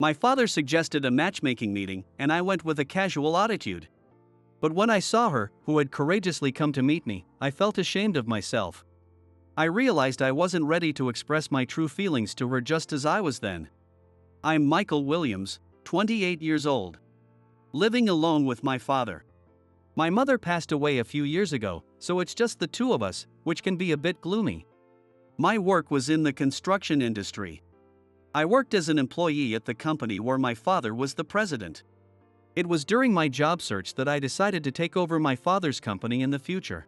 My father suggested a matchmaking meeting, and I went with a casual attitude. But when I saw her, who had courageously come to meet me, I felt ashamed of myself. I realized I wasn't ready to express my true feelings to her just as I was then. I'm Michael Williams, 28 years old. Living alone with my father. My mother passed away a few years ago, so it's just the two of us, which can be a bit gloomy. My work was in the construction industry. I worked as an employee at the company where my father was the president. It was during my job search that I decided to take over my father's company in the future.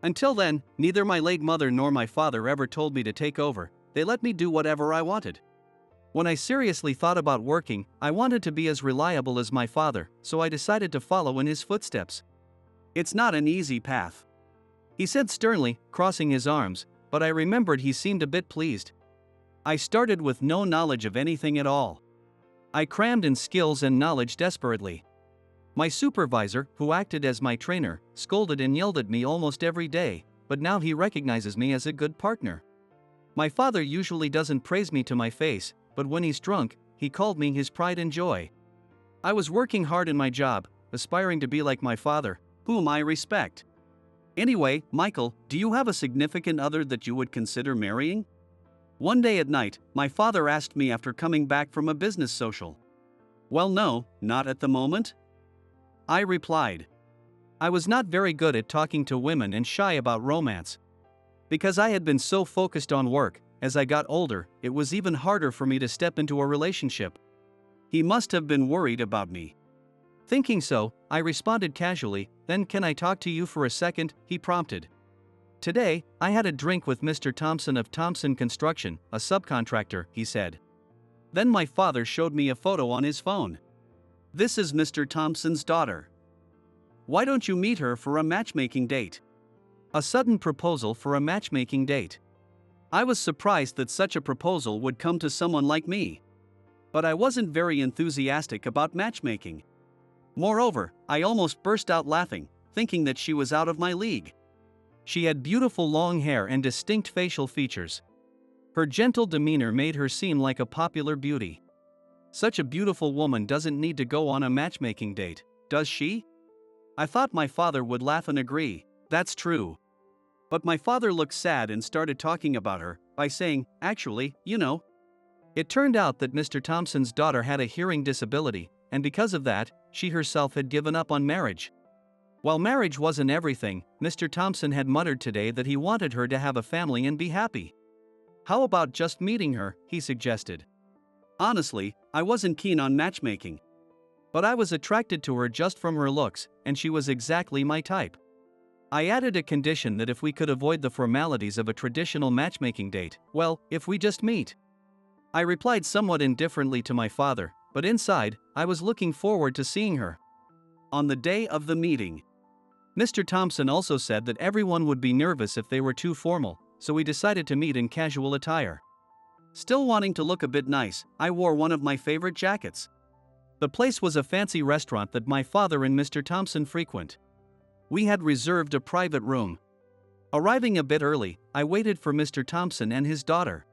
Until then, neither my late mother nor my father ever told me to take over. They let me do whatever I wanted. When I seriously thought about working, I wanted to be as reliable as my father, so I decided to follow in his footsteps. It's not an easy path, he said sternly, crossing his arms, but I remembered he seemed a bit pleased. I started with no knowledge of anything at all. I crammed in skills and knowledge desperately. My supervisor, who acted as my trainer, scolded and yelled at me almost every day, but now he recognizes me as a good partner. My father usually doesn't praise me to my face, but when he's drunk, he called me his pride and joy. I was working hard in my job, aspiring to be like my father, whom I respect. Anyway, Michael, do you have a significant other that you would consider marrying? One day at night, my father asked me after coming back from a business social. Well, no, not at the moment. I replied. I was not very good at talking to women and shy about romance. Because I had been so focused on work, as I got older, it was even harder for me to step into a relationship. He must have been worried about me. Thinking so, I responded casually, then can I talk to you for a second, he prompted. Today, I had a drink with Mr. Thompson of Thompson Construction, a subcontractor, he said. Then my father showed me a photo on his phone. This is Mr. Thompson's daughter. Why don't you meet her for a matchmaking date? A sudden proposal for a matchmaking date. I was surprised that such a proposal would come to someone like me. But I wasn't very enthusiastic about matchmaking. Moreover, I almost burst out laughing, thinking that she was out of my league. She had beautiful long hair and distinct facial features. Her gentle demeanor made her seem like a popular beauty. Such a beautiful woman doesn't need to go on a matchmaking date, does she? I thought my father would laugh and agree, that's true. But my father looked sad and started talking about her, by saying, actually, you know. It turned out that Mr. Thompson's daughter had a hearing disability, and because of that, she herself had given up on marriage. While marriage wasn't everything, Mr. Thompson had muttered today that he wanted her to have a family and be happy. How about just meeting her, he suggested. Honestly, I wasn't keen on matchmaking. But I was attracted to her just from her looks, and she was exactly my type. I added a condition that if we could avoid the formalities of a traditional matchmaking date, well, if we just meet. I replied somewhat indifferently to my father, but inside, I was looking forward to seeing her. On the day of the meeting, Mr. Thompson also said that everyone would be nervous if they were too formal, so we decided to meet in casual attire. Still wanting to look a bit nice, I wore one of my favorite jackets. The place was a fancy restaurant that my father and Mr. Thompson frequent. We had reserved a private room. Arriving a bit early, I waited for Mr. Thompson and his daughter.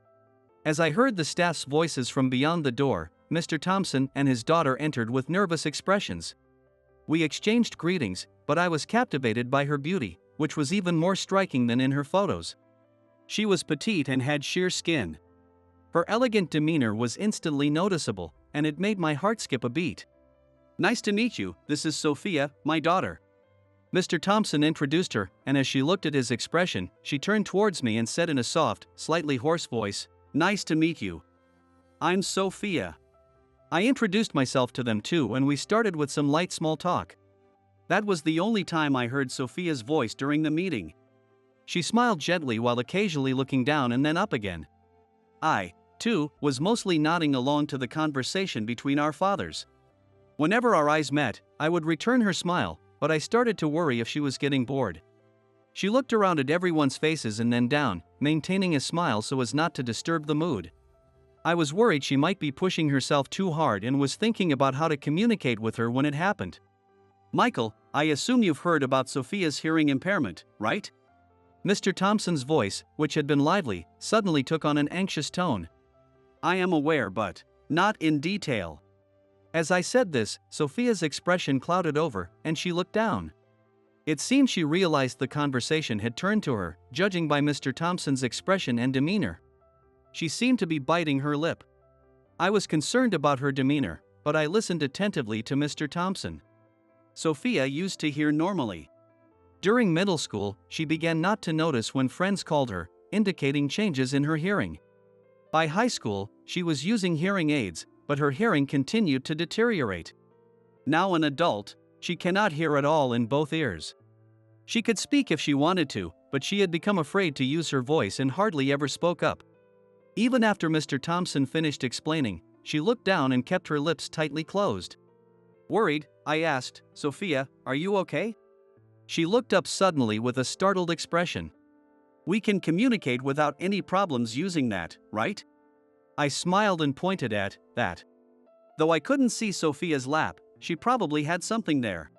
As I heard the staff's voices from beyond the door, Mr. Thompson and his daughter entered with nervous expressions. We exchanged greetings, but I was captivated by her beauty, which was even more striking than in her photos. She was petite and had sheer skin. Her elegant demeanor was instantly noticeable, and it made my heart skip a beat. Nice to meet you, this is Sophia, my daughter. Mr. Thompson introduced her, and as she looked at his expression, she turned towards me and said in a soft, slightly hoarse voice, Nice to meet you. I'm Sophia. I introduced myself to them too, and we started with some light small talk. That was the only time I heard Sophia's voice during the meeting. She smiled gently while occasionally looking down and then up again. I, too, was mostly nodding along to the conversation between our fathers. Whenever our eyes met, I would return her smile, but I started to worry if she was getting bored. She looked around at everyone's faces and then down, maintaining a smile so as not to disturb the mood. I was worried she might be pushing herself too hard and was thinking about how to communicate with her when it happened. Michael, I assume you've heard about Sophia's hearing impairment, right? Mr. Thompson's voice, which had been lively, suddenly took on an anxious tone. I am aware, but Not in detail. As I said this, Sophia's expression clouded over, and she looked down. It seemed she realized the conversation had turned to her, judging by Mr. Thompson's expression and demeanor. She seemed to be biting her lip. I was concerned about her demeanor, but I listened attentively to Mr. Thompson. Sophia used to hear normally. During middle school, she began not to notice when friends called her, indicating changes in her hearing. By high school, she was using hearing aids, but her hearing continued to deteriorate. Now an adult, she cannot hear at all in both ears. She could speak if she wanted to, but she had become afraid to use her voice and hardly ever spoke up. Even after Mr. Thompson finished explaining, she looked down and kept her lips tightly closed. Worried, I asked, "Sophia, are you okay?" She looked up suddenly with a startled expression. "We can communicate without any problems using that, right?" I smiled and pointed at that. Though I couldn't see Sophia's lap, she probably had something there.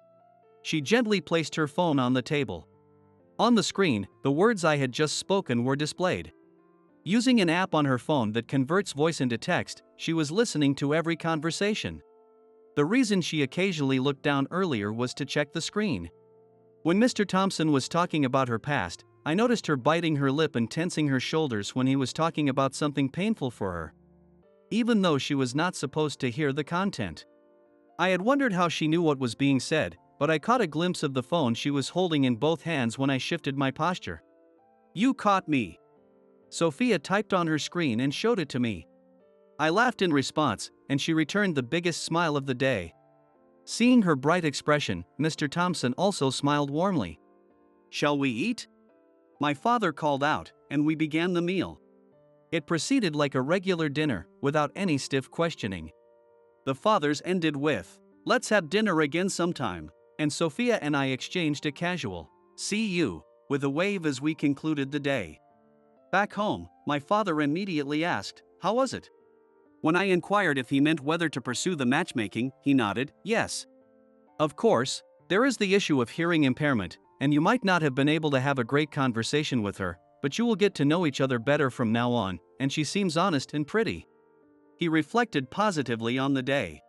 She gently placed her phone on the table. On the screen, the words I had just spoken were displayed. Using an app on her phone that converts voice into text, she was listening to every conversation. The reason she occasionally looked down earlier was to check the screen. When Mr. Thompson was talking about her past, I noticed her biting her lip and tensing her shoulders when he was talking about something painful for her, even though she was not supposed to hear the content. I had wondered how she knew what was being said, but I caught a glimpse of the phone she was holding in both hands when I shifted my posture. "You caught me." Sophia typed on her screen and showed it to me. I laughed in response, and she returned the biggest smile of the day. Seeing her bright expression, Mr. Thompson also smiled warmly. "Shall we eat?" My father called out, and we began the meal. It proceeded like a regular dinner, without any stiff questioning. The father's ended with, "Let's have dinner again sometime," and Sophia and I exchanged a casual, "See you," with a wave as we concluded the day. Back home, my father immediately asked, "How was it?" When I inquired if he meant whether to pursue the matchmaking, he nodded, "Yes." Of course, there is the issue of hearing impairment, and you might not have been able to have a great conversation with her, but you will get to know each other better from now on, and she seems honest and pretty. He reflected positively on the day.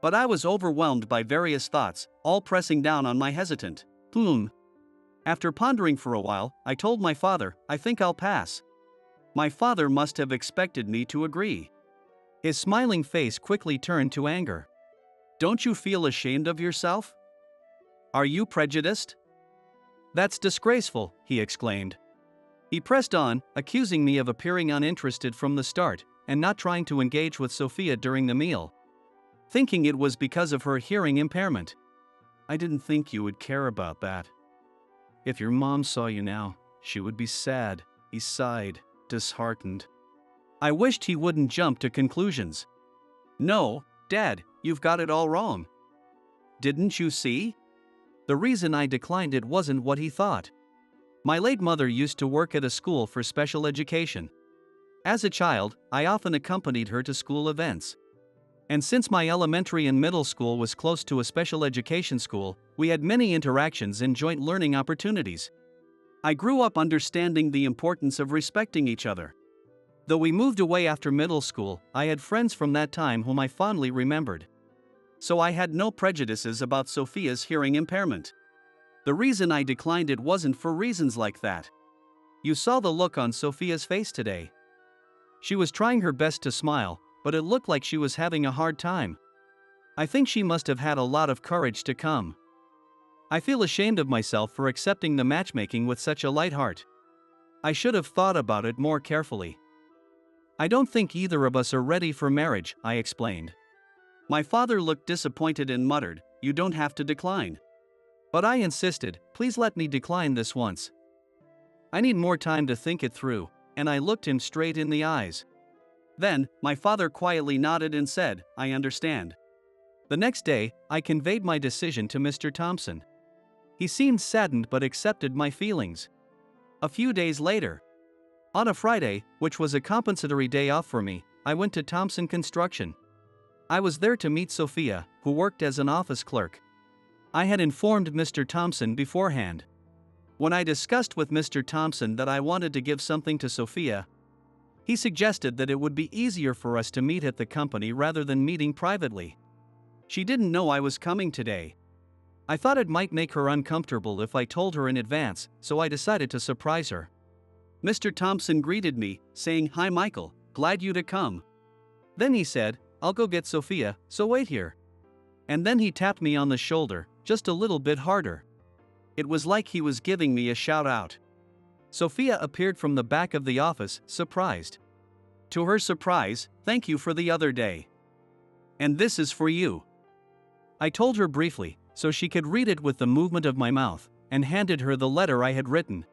But I was overwhelmed by various thoughts, all pressing down on my hesitant. After pondering for a while, I told my father, "I think I'll pass." My father must have expected me to agree. His smiling face quickly turned to anger. "Don't you feel ashamed of yourself? Are you prejudiced?" "That's disgraceful," he exclaimed. He pressed on, accusing me of appearing uninterested from the start, and not trying to engage with Sophia during the meal, thinking it was because of her hearing impairment. "I didn't think you would care about that. If your mom saw you now, she would be sad," he sighed, disheartened. I wished he wouldn't jump to conclusions. "No, Dad, you've got it all wrong. Didn't you see?" The reason I declined it wasn't what he thought. My late mother used to work at a school for special education. As a child, I often accompanied her to school events. And since my elementary and middle school was close to a special education school, we had many interactions and joint learning opportunities. I grew up understanding the importance of respecting each other. Though we moved away after middle school, I had friends from that time whom I fondly remembered. So I had no prejudices about Sophia's hearing impairment. The reason I declined it wasn't for reasons like that. You saw the look on Sophia's face today. She was trying her best to smile, but it looked like she was having a hard time. I think she must have had a lot of courage to come. I feel ashamed of myself for accepting the matchmaking with such a light heart. I should have thought about it more carefully. "I don't think either of us are ready for marriage," I explained. My father looked disappointed and muttered, "You don't have to decline." But I insisted, "Please let me decline this once. I need more time to think it through," and I looked him straight in the eyes. Then, my father quietly nodded and said, "I understand." The next day, I conveyed my decision to Mr. Thompson. He seemed saddened but accepted my feelings. A few days later, on a Friday, which was a compensatory day off for me, I went to Thompson Construction. I was there to meet Sophia, who worked as an office clerk. I had informed Mr. Thompson beforehand. When I discussed with Mr. Thompson that I wanted to give something to Sophia, He suggested that it would be easier for us to meet at the company rather than meeting privately. She didn't know I was coming today. I thought it might make her uncomfortable if I told her in advance, so I decided to surprise her. Mr. Thompson greeted me, saying, "Hi Michael, glad you to come." Then he said, "I'll go get Sophia, so wait here." And then he tapped me on the shoulder, just a little bit harder. It was like he was giving me a shout out. Sophia appeared from the back of the office, surprised. To her surprise, "Thank you for the other day. And this is for you." I told her briefly, so she could read it with the movement of my mouth, and handed her the letter I had written.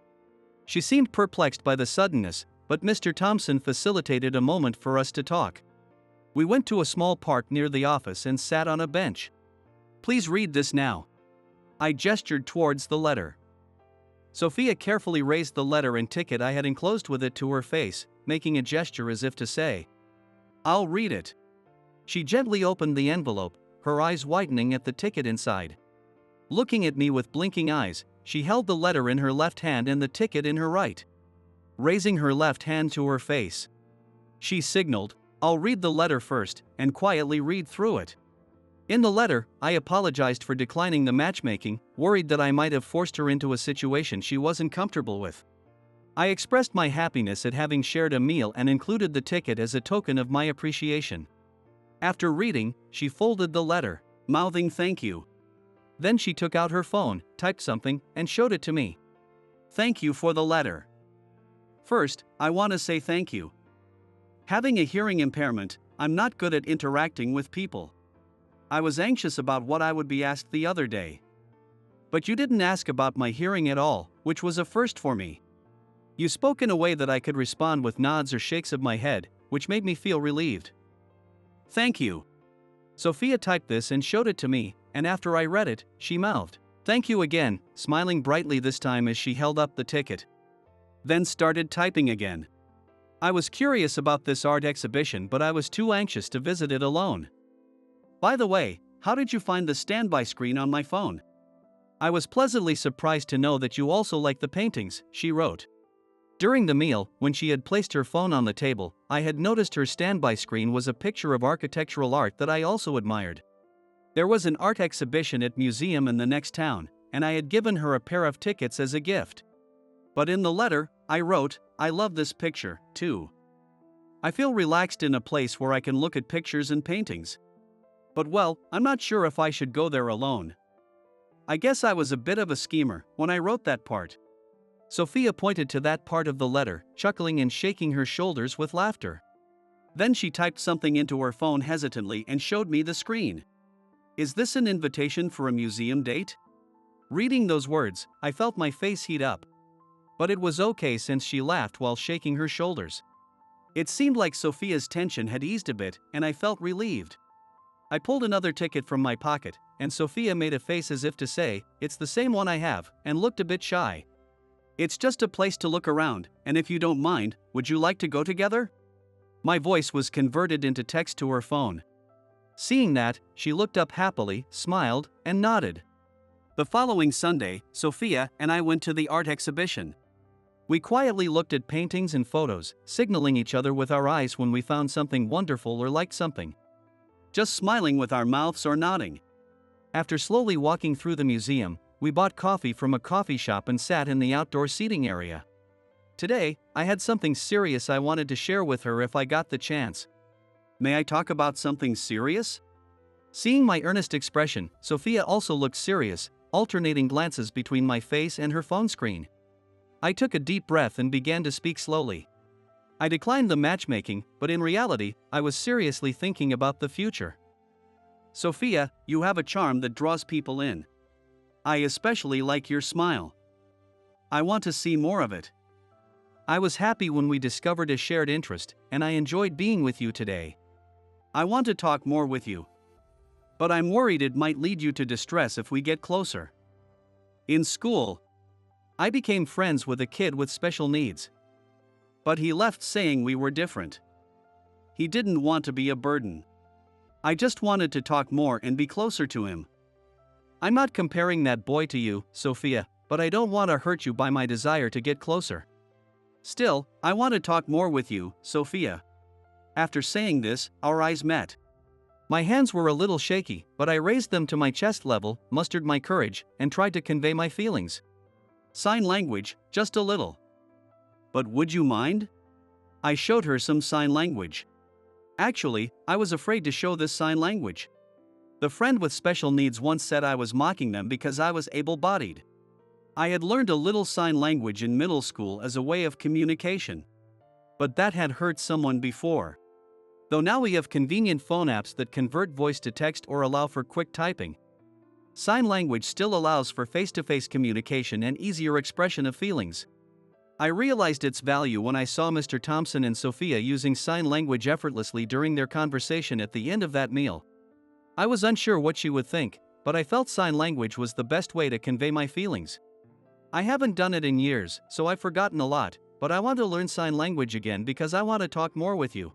She seemed perplexed by the suddenness, but Mr. Thompson facilitated a moment for us to talk. We went to a small park near the office and sat on a bench. "Please read this now." I gestured towards the letter. Sophia carefully raised the letter and ticket I had enclosed with it to her face, making a gesture as if to say, "I'll read it." She gently opened the envelope, her eyes widening at the ticket inside. Looking at me with blinking eyes, she held the letter in her left hand and the ticket in her right. Raising her left hand to her face, she signaled, "I'll read the letter first," and quietly read through it. In the letter, I apologized for declining the matchmaking, worried that I might have forced her into a situation she wasn't comfortable with. I expressed my happiness at having shared a meal and included the ticket as a token of my appreciation. After reading, she folded the letter, mouthing "thank you." Then she took out her phone, typed something, and showed it to me. "Thank you for the letter. First, I want to say thank you. Having a hearing impairment, I'm not good at interacting with people. I was anxious about what I would be asked the other day. But you didn't ask about my hearing at all, which was a first for me. You spoke in a way that I could respond with nods or shakes of my head, which made me feel relieved. Thank you." Sophia typed this and showed it to me, and after I read it, she mouthed, "Thank you again," smiling brightly this time as she held up the ticket. Then started typing again. I was curious about this art exhibition, but I was too anxious to visit it alone. "By the way, how did you find the standby screen on my phone? I was pleasantly surprised to know that you also like the paintings," she wrote. During the meal, when she had placed her phone on the table, I had noticed her standby screen was a picture of architectural art that I also admired. There was an art exhibition at museum in the next town, and I had given her a pair of tickets as a gift. But in the letter, I wrote, "I love this picture, too. I feel relaxed in a place where I can look at pictures and paintings. But well, I'm not sure if I should go there alone." I guess I was a bit of a schemer when I wrote that part. Sophia pointed to that part of the letter, chuckling and shaking her shoulders with laughter. Then she typed something into her phone hesitantly and showed me the screen. "Is this an invitation for a museum date?" Reading those words, I felt my face heat up. But it was okay since she laughed while shaking her shoulders. It seemed like Sophia's tension had eased a bit, and I felt relieved. I pulled another ticket from my pocket, and Sophia made a face as if to say, "It's the same one I have," and looked a bit shy. "It's just a place to look around, and if you don't mind, would you like to go together?" My voice was converted into text to her phone. Seeing that, she looked up happily, smiled, and nodded. The following Sunday, Sophia and I went to the art exhibition. We quietly looked at paintings and photos, signaling each other with our eyes when we found something wonderful or liked something. Just smiling with our mouths or nodding. After slowly walking through the museum, we bought coffee from a coffee shop and sat in the outdoor seating area. Today, I had something serious I wanted to share with her if I got the chance. "May I talk about something serious?" Seeing my earnest expression, Sophia also looked serious, alternating glances between my face and her phone screen. I took a deep breath and began to speak slowly. I declined the matchmaking, but in reality, I was seriously thinking about the future. "Sophia, you have a charm that draws people in. I especially like your smile. I want to see more of it. I was happy when we discovered a shared interest, and I enjoyed being with you today. I want to talk more with you. But I'm worried it might lead you to distress if we get closer. In school, I became friends with a kid with special needs. But he left saying we were different. He didn't want to be a burden. I just wanted to talk more and be closer to him. I'm not comparing that boy to you, Sophia, but I don't want to hurt you by my desire to get closer. Still, I want to talk more with you, Sophia. After saying this, our eyes met. My hands were a little shaky, but I raised them to my chest level, mustered my courage, and tried to convey my feelings. Sign language, just a little. But would you mind? I showed her some sign language. Actually, I was afraid to show this sign language. The friend with special needs once said I was mocking them because I was able-bodied. I had learned a little sign language in middle school as a way of communication. But that had hurt someone before. Though now we have convenient phone apps that convert voice to text or allow for quick typing. Sign language still allows for face-to-face communication and easier expression of feelings. I realized its value when I saw Mr. Thompson and Sophia using sign language effortlessly during their conversation at the end of that meal. I was unsure what she would think, but I felt sign language was the best way to convey my feelings. I haven't done it in years, so I've forgotten a lot, but I want to learn sign language again because I want to talk more with you.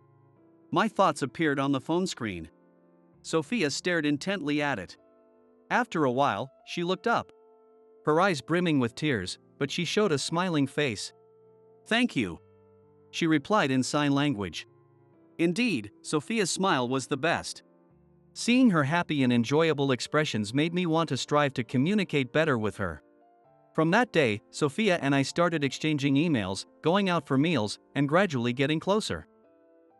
My thoughts appeared on the phone screen. Sophia stared intently at it. After a while, she looked up. Her eyes brimming with tears, but she showed a smiling face. "Thank you," she replied in sign language. Indeed, Sophia's smile was the best. Seeing her happy and enjoyable expressions made me want to strive to communicate better with her. From that day, Sophia and I started exchanging emails, going out for meals, and gradually getting closer.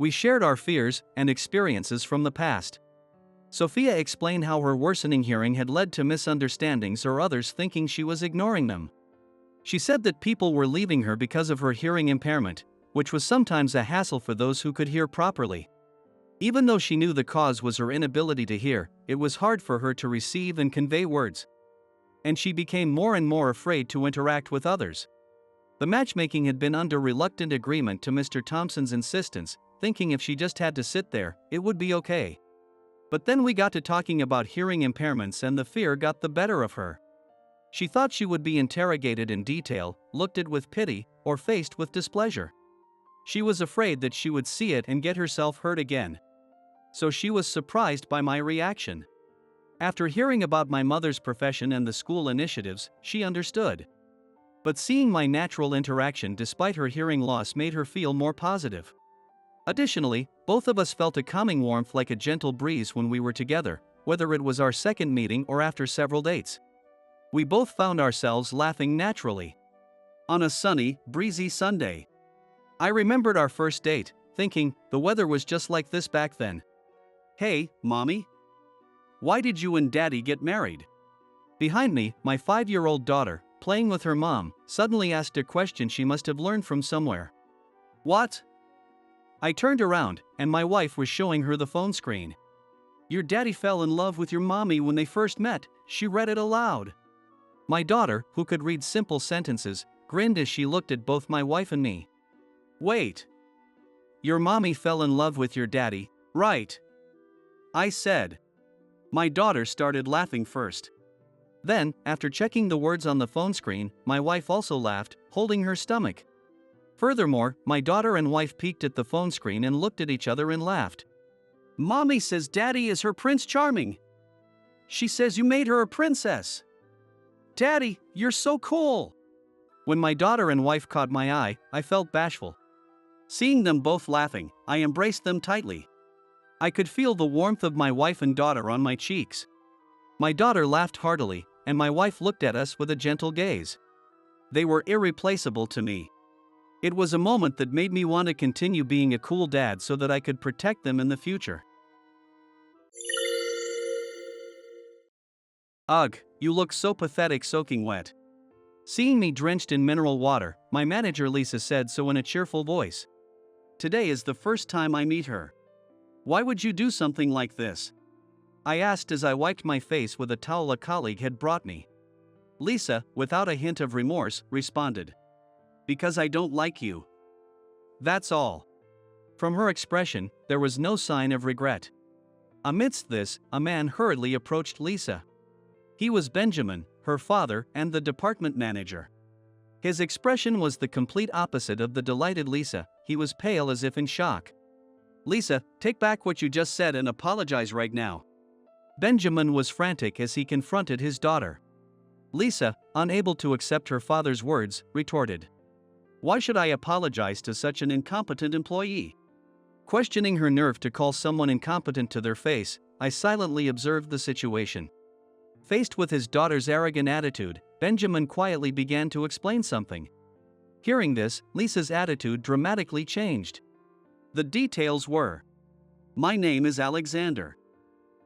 We shared our fears and experiences from the past. Sophia explained how her worsening hearing had led to misunderstandings or others thinking she was ignoring them. She said that people were leaving her because of her hearing impairment, which was sometimes a hassle for those who could hear properly. Even though she knew the cause was her inability to hear, it was hard for her to receive and convey words. And she became more and more afraid to interact with others. The matchmaking had been under reluctant agreement to Mr. Thompson's insistence, thinking if she just had to sit there, it would be okay. But then we got to talking about hearing impairments and the fear got the better of her. She thought she would be interrogated in detail, looked at with pity, or faced with displeasure. She was afraid that she would see it and get herself hurt again. So she was surprised by my reaction. After hearing about my mother's profession and the school initiatives, she understood. But seeing my natural interaction despite her hearing loss made her feel more positive. Additionally, both of us felt a calming warmth like a gentle breeze when we were together, whether it was our second meeting or after several dates. We both found ourselves laughing naturally. On a sunny, breezy Sunday. I remembered our first date, thinking, the weather was just like this back then. "Hey, Mommy. Why did you and Daddy get married?" Behind me, my 5-year-old daughter, playing with her mom, suddenly asked a question she must have learned from somewhere. "What?" I turned around, and my wife was showing her the phone screen. "Your daddy fell in love with your mommy when they first met," she read it aloud. My daughter, who could read simple sentences, grinned as she looked at both my wife and me. "Wait. Your mommy fell in love with your daddy, right?" I said. My daughter started laughing first. Then, after checking the words on the phone screen, my wife also laughed, holding her stomach. Furthermore, my daughter and wife peeked at the phone screen and looked at each other and laughed. "Mommy says Daddy is her Prince Charming. She says you made her a princess. Daddy, you're so cool." When my daughter and wife caught my eye, I felt bashful. Seeing them both laughing, I embraced them tightly. I could feel the warmth of my wife and daughter on my cheeks. My daughter laughed heartily, and my wife looked at us with a gentle gaze. They were irreplaceable to me. It was a moment that made me want to continue being a cool dad so that I could protect them in the future. "Ugh, you look so pathetic soaking wet." Seeing me drenched in mineral water, my manager Lisa said so in a cheerful voice. "Today is the first time I meet her. Why would you do something like this?" I asked as I wiped my face with a towel a colleague had brought me. Lisa, without a hint of remorse, responded, "Because I don't like you. That's all." From her expression, there was no sign of regret. Amidst this, a man hurriedly approached Lisa. He was Benjamin, her father, and the department manager. His expression was the complete opposite of the delighted Lisa. He was pale as if in shock. "Lisa, take back what you just said and apologize right now." Benjamin was frantic as he confronted his daughter. Lisa, unable to accept her father's words, retorted, Why should I apologize to such an incompetent employee? Questioning her nerve to call someone incompetent to their face, I silently observed the situation. Faced with his daughter's arrogant attitude, Benjamin quietly began to explain something. Hearing this, Lisa's attitude dramatically changed. The details were: my name is Alexander.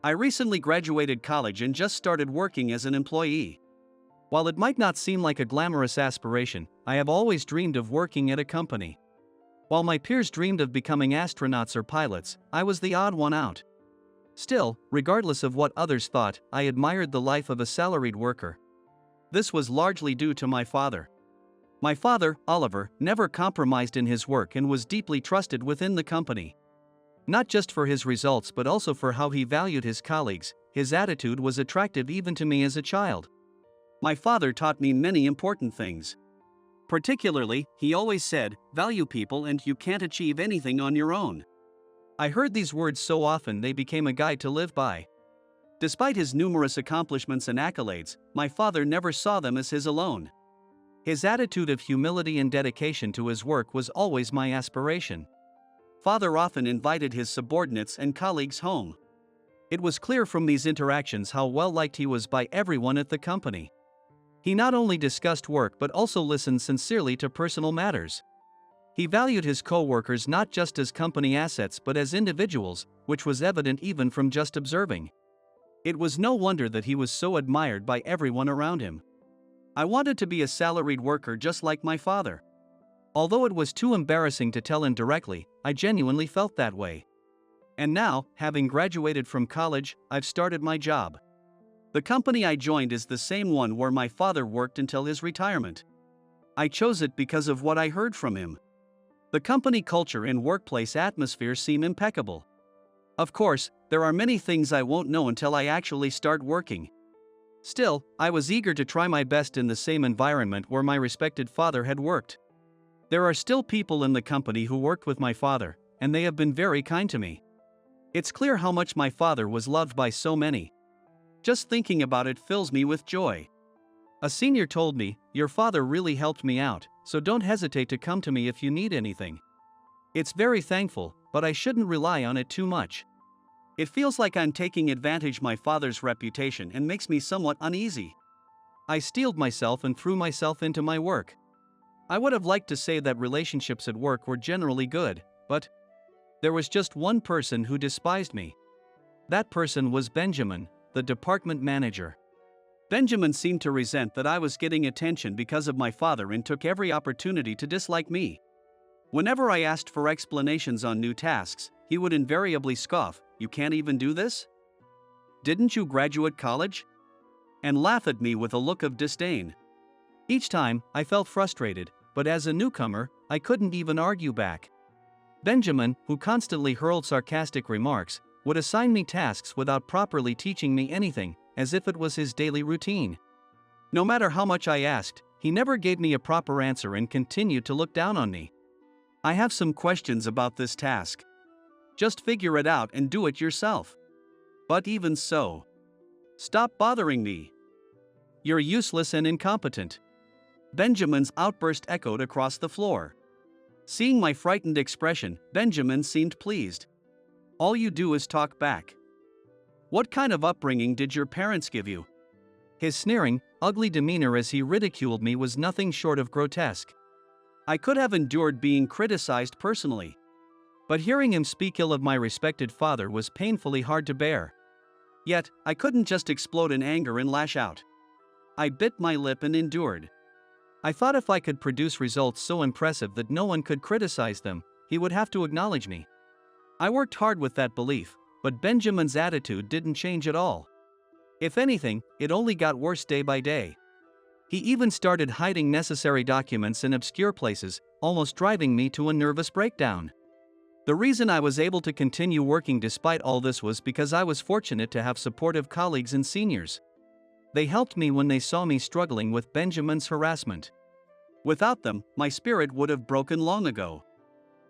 I recently graduated college and just started working as an employee. While it might not seem like a glamorous aspiration, I have always dreamed of working at a company. While my peers dreamed of becoming astronauts or pilots, I was the odd one out. Still, regardless of what others thought, I admired the life of a salaried worker. This was largely due to my father. My father, Oliver, never compromised in his work and was deeply trusted within the company. Not just for his results but also for how he valued his colleagues. His attitude was attractive even to me as a child. My father taught me many important things. Particularly, he always said, value people and you can't achieve anything on your own. I heard these words so often they became a guide to live by. Despite his numerous accomplishments and accolades, my father never saw them as his alone. His attitude of humility and dedication to his work was always my aspiration. Father often invited his subordinates and colleagues home. It was clear from these interactions how well liked he was by everyone at the company. He not only discussed work but also listened sincerely to personal matters. He valued his co-workers not just as company assets but as individuals, which was evident even from just observing. It was no wonder that he was so admired by everyone around him. I wanted to be a salaried worker just like my father. Although it was too embarrassing to tell him directly, I genuinely felt that way. And now, having graduated from college, I've started my job. The company I joined is the same one where my father worked until his retirement. I chose it because of what I heard from him. The company culture and workplace atmosphere seem impeccable. Of course, there are many things I won't know until I actually start working. Still, I was eager to try my best in the same environment where my respected father had worked. There are still people in the company who worked with my father, and they have been very kind to me. It's clear how much my father was loved by so many. Just thinking about it fills me with joy. A senior told me, "Your father really helped me out, so don't hesitate to come to me if you need anything." It's very thankful, but I shouldn't rely on it too much. It feels like I'm taking advantage of my father's reputation and makes me somewhat uneasy. I steeled myself and threw myself into my work. I would have liked to say that relationships at work were generally good, but there was just one person who despised me. That person was Benjamin, the department manager. Benjamin seemed to resent that I was getting attention because of my father and took every opportunity to dislike me. Whenever I asked for explanations on new tasks, he would invariably scoff, "You can't even do this? Didn't you graduate college?" and laugh at me with a look of disdain. Each time, I felt frustrated, but as a newcomer, I couldn't even argue back. Benjamin, who constantly hurled sarcastic remarks, would assign me tasks without properly teaching me anything, as if it was his daily routine. No matter how much I asked, he never gave me a proper answer and continued to look down on me. "I have some questions about this task. Just figure it out and do it yourself." "But even so, stop bothering me. You're useless and incompetent." Benjamin's outburst echoed across the floor. Seeing my frightened expression, Benjamin seemed pleased. "All you do is talk back. What kind of upbringing did your parents give you?" His sneering, ugly demeanor as he ridiculed me was nothing short of grotesque. I could have endured being criticized personally. But hearing him speak ill of my respected father was painfully hard to bear. Yet, I couldn't just explode in anger and lash out. I bit my lip and endured. I thought if I could produce results so impressive that no one could criticize them, he would have to acknowledge me. I worked hard with that belief, but Benjamin's attitude didn't change at all. If anything, it only got worse day by day. He even started hiding necessary documents in obscure places, almost driving me to a nervous breakdown. The reason I was able to continue working despite all this was because I was fortunate to have supportive colleagues and seniors. They helped me when they saw me struggling with Benjamin's harassment. Without them, my spirit would have broken long ago.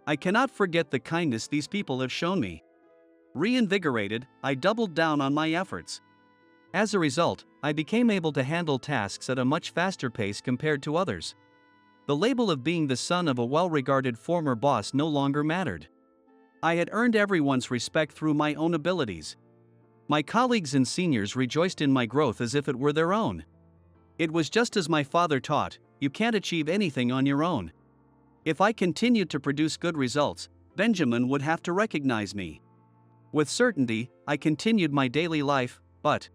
I cannot forget the kindness these people have shown me. Reinvigorated, I doubled down on my efforts. As a result, I became able to handle tasks at a much faster pace compared to others. The label of being the son of a well-regarded former boss no longer mattered. I had earned everyone's respect through my own abilities. My colleagues and seniors rejoiced in my growth as if it were their own. It was just as my father taught, you can't achieve anything on your own. If I continued to produce good results, Benjamin would have to recognize me. With certainty, I continued my daily life, but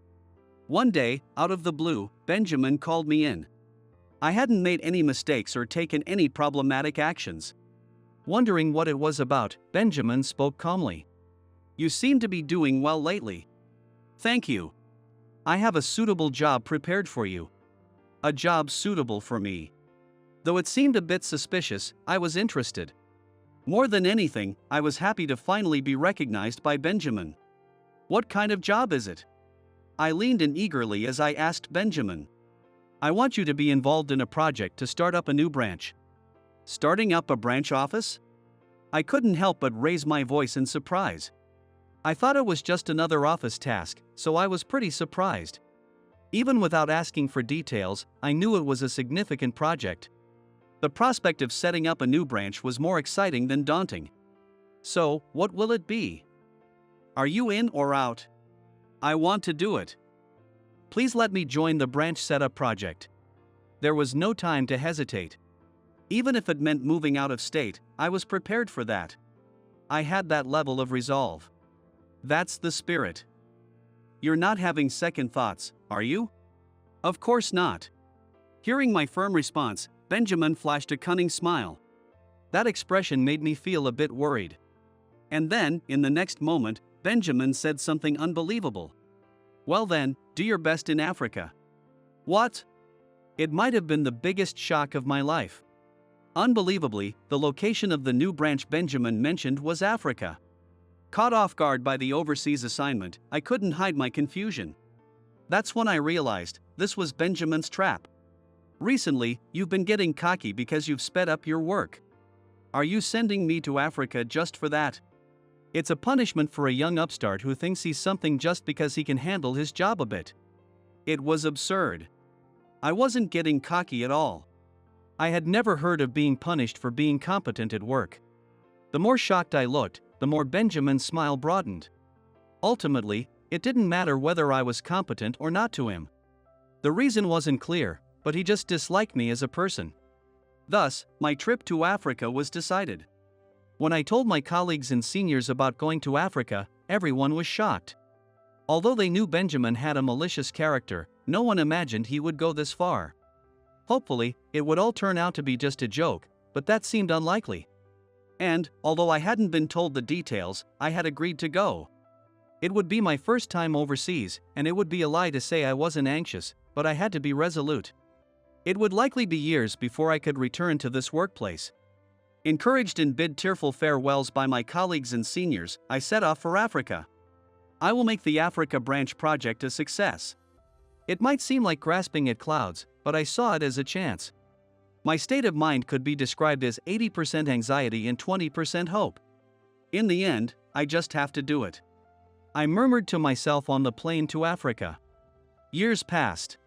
one day, out of the blue, Benjamin called me in. I hadn't made any mistakes or taken any problematic actions. Wondering what it was about, Benjamin spoke calmly. You seem to be doing well lately. Thank you. I have a suitable job prepared for you. A job suitable for me. Though it seemed a bit suspicious, I was interested. More than anything, I was happy to finally be recognized by Benjamin. What kind of job is it? I leaned in eagerly as I asked Benjamin. I want you to be involved in a project to start up a new branch. Starting up a branch office? I couldn't help but raise my voice in surprise. I thought it was just another office task, so I was pretty surprised. Even without asking for details, I knew it was a significant project. The prospect of setting up a new branch was more exciting than daunting. So, what will it be? Are you in or out? I want to do it. Please let me join the branch setup project. There was no time to hesitate. Even if it meant moving out of state, I was prepared for that. I had that level of resolve. That's the spirit. You're not having second thoughts, are you? Of course not. Hearing my firm response, Benjamin flashed a cunning smile. That expression made me feel a bit worried. And then, in the next moment, Benjamin said something unbelievable. Well then, do your best in Africa. What? It might have been the biggest shock of my life. Unbelievably, the location of the new branch Benjamin mentioned was Africa. Caught off guard by the overseas assignment, I couldn't hide my confusion. That's when I realized, this was Benjamin's trap. Recently, you've been getting cocky because you've sped up your work. Are you sending me to Africa just for that? It's a punishment for a young upstart who thinks he's something just because he can handle his job a bit. It was absurd. I wasn't getting cocky at all. I had never heard of being punished for being competent at work. The more shocked I looked, the more Benjamin's smile broadened. Ultimately, it didn't matter whether I was competent or not to him. The reason wasn't clear, but he just disliked me as a person. Thus, my trip to Africa was decided. When I told my colleagues and seniors about going to Africa, everyone was shocked. Although they knew Benjamin had a malicious character, no one imagined he would go this far. Hopefully, it would all turn out to be just a joke, but that seemed unlikely. And, although I hadn't been told the details, I had agreed to go. It would be my first time overseas, and it would be a lie to say I wasn't anxious, but I had to be resolute. It would likely be years before I could return to this workplace. Encouraged and bid tearful farewells by my colleagues and seniors, I set off for Africa. I will make the Africa branch project a success. It might seem like grasping at clouds, but I saw it as a chance. My state of mind could be described as 80% anxiety and 20% hope. In the end, I just have to do it. I murmured to myself on the plane to Africa. Years passed.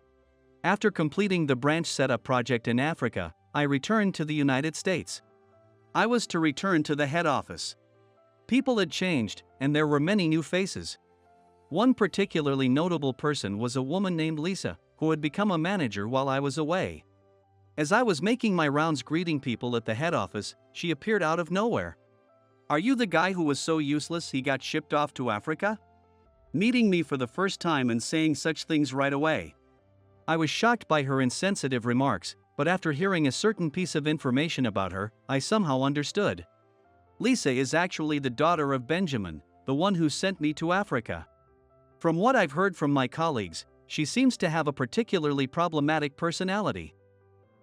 After completing the branch setup project in Africa, I returned to the United States. I was to return to the head office. People had changed, and there were many new faces. One particularly notable person was a woman named Lisa, who had become a manager while I was away. As I was making my rounds greeting people at the head office, she appeared out of nowhere. "Are you the guy who was so useless he got shipped off to Africa?" Meeting me for the first time and saying such things right away. I was shocked by her insensitive remarks, but after hearing a certain piece of information about her, I somehow understood. Lisa is actually the daughter of Benjamin, the one who sent me to Africa. From what I've heard from my colleagues, she seems to have a particularly problematic personality.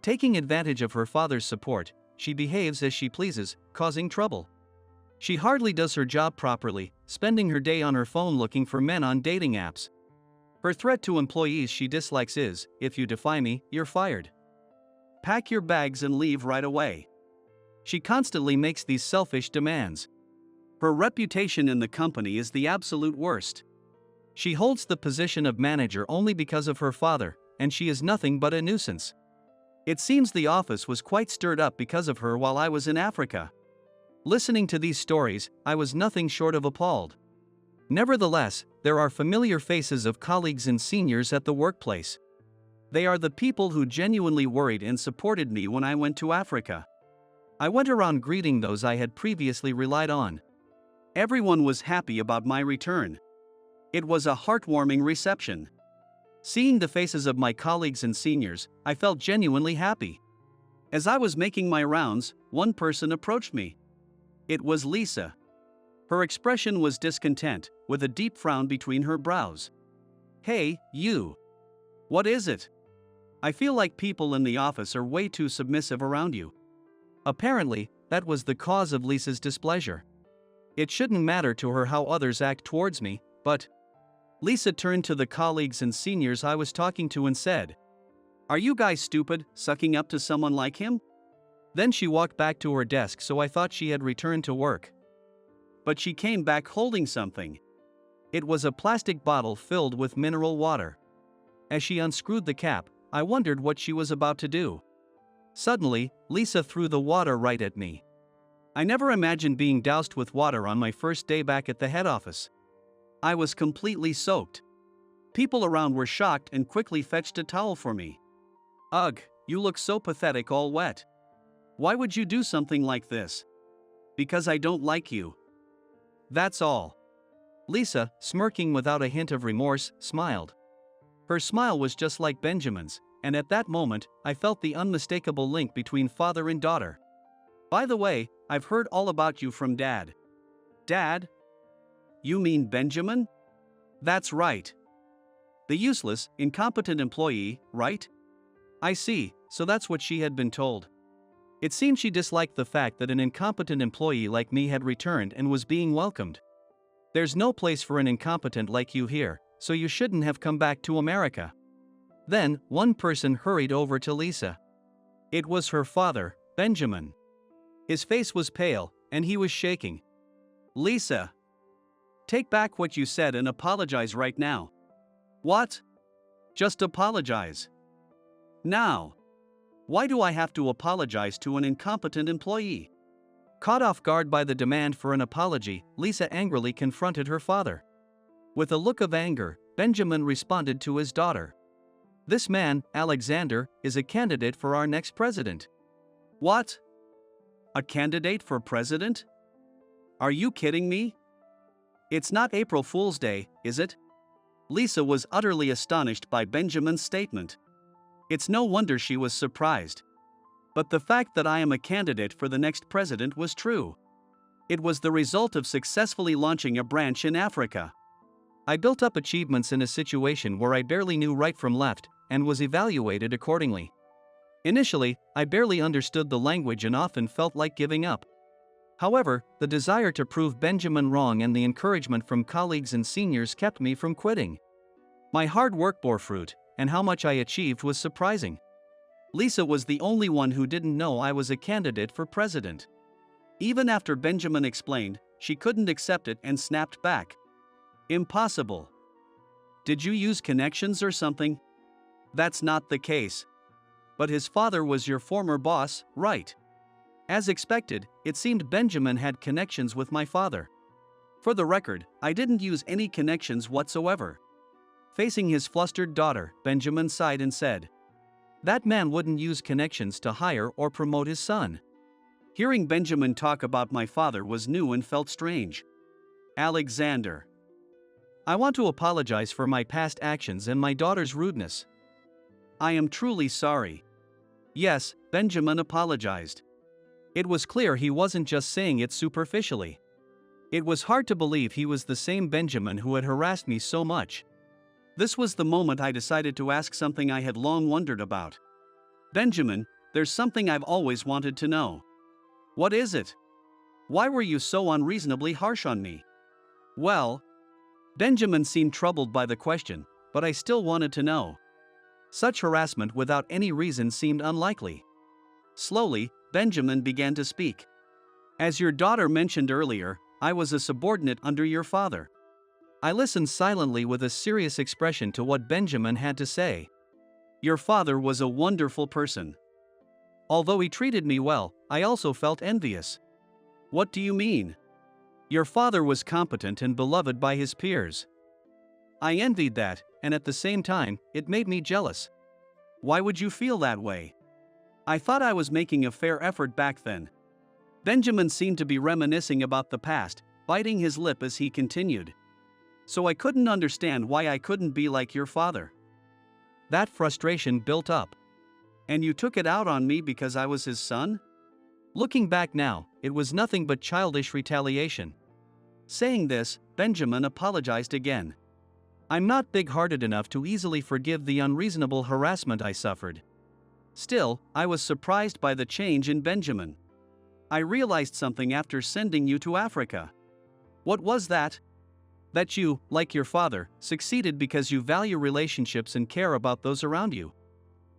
Taking advantage of her father's support, she behaves as she pleases, causing trouble. She hardly does her job properly, spending her day on her phone looking for men on dating apps. Her threat to employees she dislikes is, "If you defy me, you're fired. Pack your bags and leave right away." She constantly makes these selfish demands. Her reputation in the company is the absolute worst. She holds the position of manager only because of her father, and she is nothing but a nuisance. It seems the office was quite stirred up because of her while I was in Africa. Listening to these stories, I was nothing short of appalled. Nevertheless, there are familiar faces of colleagues and seniors at the workplace. They are the people who genuinely worried and supported me when I went to Africa. I went around greeting those I had previously relied on. Everyone was happy about my return. It was a heartwarming reception. Seeing the faces of my colleagues and seniors, I felt genuinely happy. As I was making my rounds, one person approached me. It was Lisa. Her expression was discontent, with a deep frown between her brows. "Hey, you. What is it? I feel like people in the office are way too submissive around you." Apparently, that was the cause of Lisa's displeasure. It shouldn't matter to her how others act towards me, but... Lisa turned to the colleagues and seniors I was talking to and said, "Are you guys stupid, sucking up to someone like him?" Then she walked back to her desk, so I thought she had returned to work. But she came back holding something. It was a plastic bottle filled with mineral water. As she unscrewed the cap, I wondered what she was about to do. Suddenly, Lisa threw the water right at me. I never imagined being doused with water on my first day back at the head office. I was completely soaked. People around were shocked and quickly fetched a towel for me. "Ugh, you look so pathetic, all wet. Why would you do something like this?" "Because I don't like you. That's all." Lisa, smirking without a hint of remorse, smiled. Her smile was just like Benjamin's, and at that moment, I felt the unmistakable link between father and daughter. "By the way, I've heard all about you from Dad." "Dad? You mean Benjamin?" "That's right. The useless, incompetent employee, right?" "I see, so that's what she had been told." It seemed she disliked the fact that an incompetent employee like me had returned and was being welcomed. "There's no place for an incompetent like you here, so you shouldn't have come back to America." Then, one person hurried over to Lisa. It was her father, Benjamin. His face was pale, and he was shaking. "Lisa, take back what you said and apologize right now." "What? Just apologize? Now? Why do I have to apologize to an incompetent employee?" Caught off guard by the demand for an apology, Lisa angrily confronted her father. With a look of anger, Benjamin responded to his daughter. "This man, Alexander, is a candidate for our next president." "What? A candidate for president? Are you kidding me? It's not April Fool's Day, is it?" Lisa was utterly astonished by Benjamin's statement. It's no wonder she was surprised. But the fact that I am a candidate for the next president was true. It was the result of successfully launching a branch in Africa. I built up achievements in a situation where I barely knew right from left, and was evaluated accordingly. Initially, I barely understood the language and often felt like giving up. However, the desire to prove Benjamin wrong and the encouragement from colleagues and seniors kept me from quitting. My hard work bore fruit, and how much I achieved was surprising. Lisa was the only one who didn't know I was a candidate for president. Even after Benjamin explained, she couldn't accept it and snapped back. "Impossible. Did you use connections or something?" "That's not the case. But his father was your former boss, right?" As expected, it seemed Benjamin had connections with my father. For the record, I didn't use any connections whatsoever. Facing his flustered daughter, Benjamin sighed and said, "That man wouldn't use connections to hire or promote his son." Hearing Benjamin talk about my father was new and felt strange. "Alexander, I want to apologize for my past actions and my daughter's rudeness." "I am truly sorry." Yes, Benjamin apologized. It was clear he wasn't just saying it superficially. It was hard to believe he was the same Benjamin who had harassed me so much. This was the moment I decided to ask something I had long wondered about. "Benjamin, there's something I've always wanted to know." "What is it? Why were you so unreasonably harsh on me?" "Well..." Benjamin seemed troubled by the question, but I still wanted to know. Such harassment without any reason seemed unlikely. Slowly, Benjamin began to speak. "As your daughter mentioned earlier, I was a subordinate under your father." I listened silently with a serious expression to what Benjamin had to say. "Your father was a wonderful person. Although he treated me well, I also felt envious. What do you mean? Your father was competent and beloved by his peers. I envied that, and at the same time, it made me jealous. Why would you feel that way? I thought I was making a fair effort back then. Benjamin seemed to be reminiscing about the past, biting his lip as he continued. So I couldn't understand why I couldn't be like your father. That frustration built up. And you took it out on me because I was his son? Looking back now, it was nothing but childish retaliation. Saying this, Benjamin apologized again. I'm not big-hearted enough to easily forgive the unreasonable harassment I suffered. Still, I was surprised by the change in Benjamin. I realized something after sending you to Africa. What was that? That you, like your father, succeeded because you value relationships and care about those around you.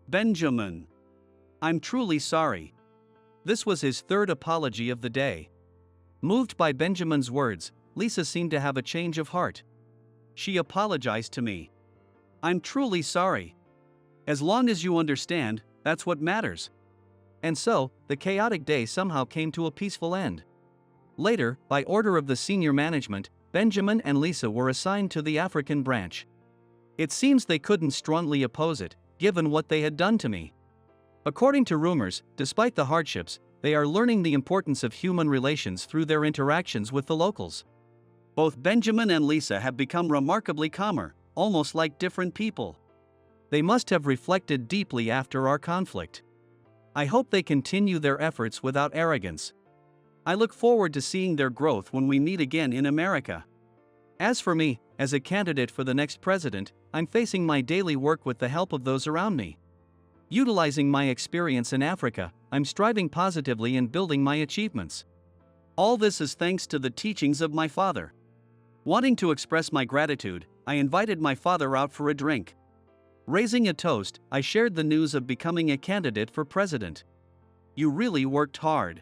Benjamin. I'm truly sorry. This was his third apology of the day. Moved by Benjamin's words, Lisa seemed to have a change of heart. She apologized to me. I'm truly sorry. As long as you understand, that's what matters. And so, the chaotic day somehow came to a peaceful end. Later, by order of the senior management, Benjamin and Lisa were assigned to the African branch. It seems they couldn't strongly oppose it, given what they had done to me. According to rumors, despite the hardships, they are learning the importance of human relations through their interactions with the locals. Both Benjamin and Lisa have become remarkably calmer, almost like different people. They must have reflected deeply after our conflict. I hope they continue their efforts without arrogance. I look forward to seeing their growth when we meet again in America. As for me, as a candidate for the next president, I'm facing my daily work with the help of those around me. Utilizing my experience in Africa, I'm striving positively and building my achievements. All this is thanks to the teachings of my father. Wanting to express my gratitude, I invited my father out for a drink. Raising a toast, I shared the news of becoming a candidate for president. You really worked hard.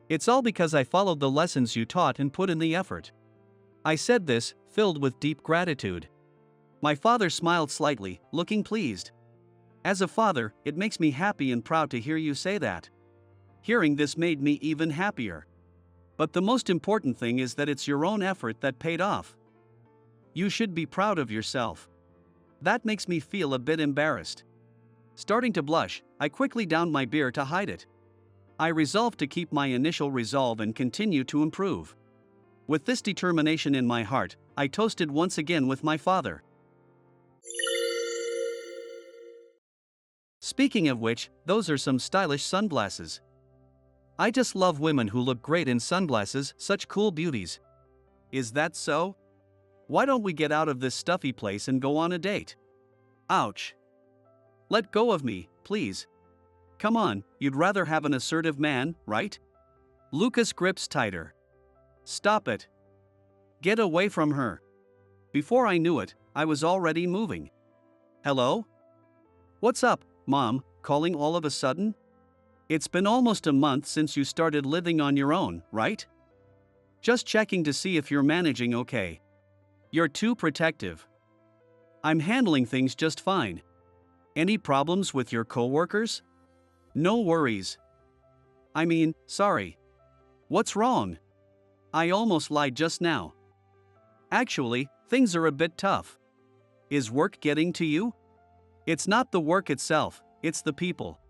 It's all because I followed the lessons you taught and put in the effort. I said this, filled with deep gratitude. My father smiled slightly, looking pleased. As a father, it makes me happy and proud to hear you say that. Hearing this made me even happier. But the most important thing is that it's your own effort that paid off. You should be proud of yourself. That makes me feel a bit embarrassed. Starting to blush, I quickly downed my beer to hide it. I resolved to keep my initial resolve and continue to improve. With this determination in my heart, I toasted once again with my father. Speaking of which, those are some stylish sunglasses. I just love women who look great in sunglasses, such cool beauties. Is that so? Why don't we get out of this stuffy place and go on a date? Ouch. Let go of me, please. Come on, you'd rather have an assertive man, right? Lucas grips tighter. Stop it. Get away from her. Before I knew it, I was already moving. Hello? What's up, Mom, calling all of a sudden? It's been almost a month since you started living on your own, right? Just checking to see if you're managing okay. You're too protective. I'm handling things just fine. Any problems with your coworkers? No worries. I mean, sorry. What's wrong? I almost lied just now. Actually, things are a bit tough. Is work getting to you? It's not the work itself, it's the people.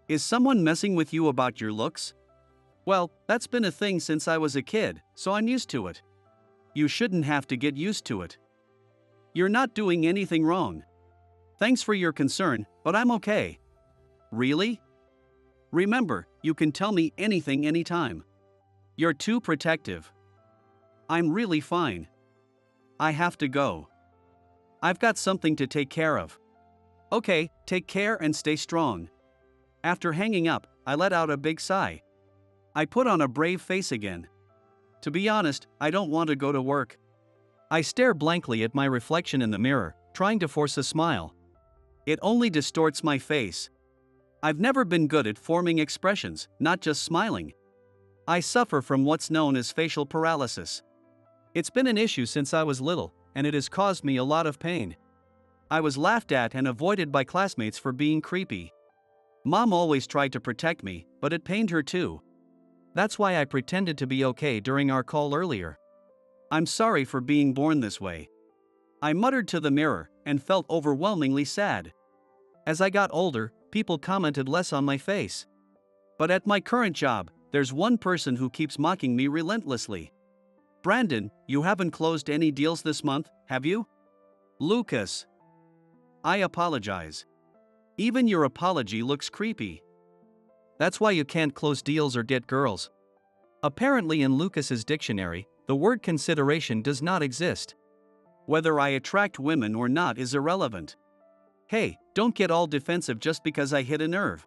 Is someone messing with you about your looks? Well, that's been a thing since I was a kid, so I'm used to it. You shouldn't have to get used to it. You're not doing anything wrong. Thanks for your concern, but I'm okay. Really? Remember, you can tell me anything anytime. You're too protective. I'm really fine. I have to go. I've got something to take care of. Okay, take care and stay strong. After hanging up, I let out a big sigh. I put on a brave face again. To be honest, I don't want to go to work. I stare blankly at my reflection in the mirror, trying to force a smile. It only distorts my face. I've never been good at forming expressions, not just smiling. I suffer from what's known as facial paralysis. It's been an issue since I was little, and it has caused me a lot of pain. I was laughed at and avoided by classmates for being creepy. Mom always tried to protect me, but it pained her too. That's why I pretended to be okay during our call earlier. I'm sorry for being born this way. I muttered to the mirror and felt overwhelmingly sad. As I got older, people commented less on my face. But at my current job, there's one person who keeps mocking me relentlessly. Brandon, you haven't closed any deals this month, have you? Lucas. I apologize. Even your apology looks creepy. That's why you can't close deals or get girls. Apparently, in Lucas's dictionary, the word consideration does not exist. Whether I attract women or not is irrelevant. Hey, don't get all defensive just because I hit a nerve.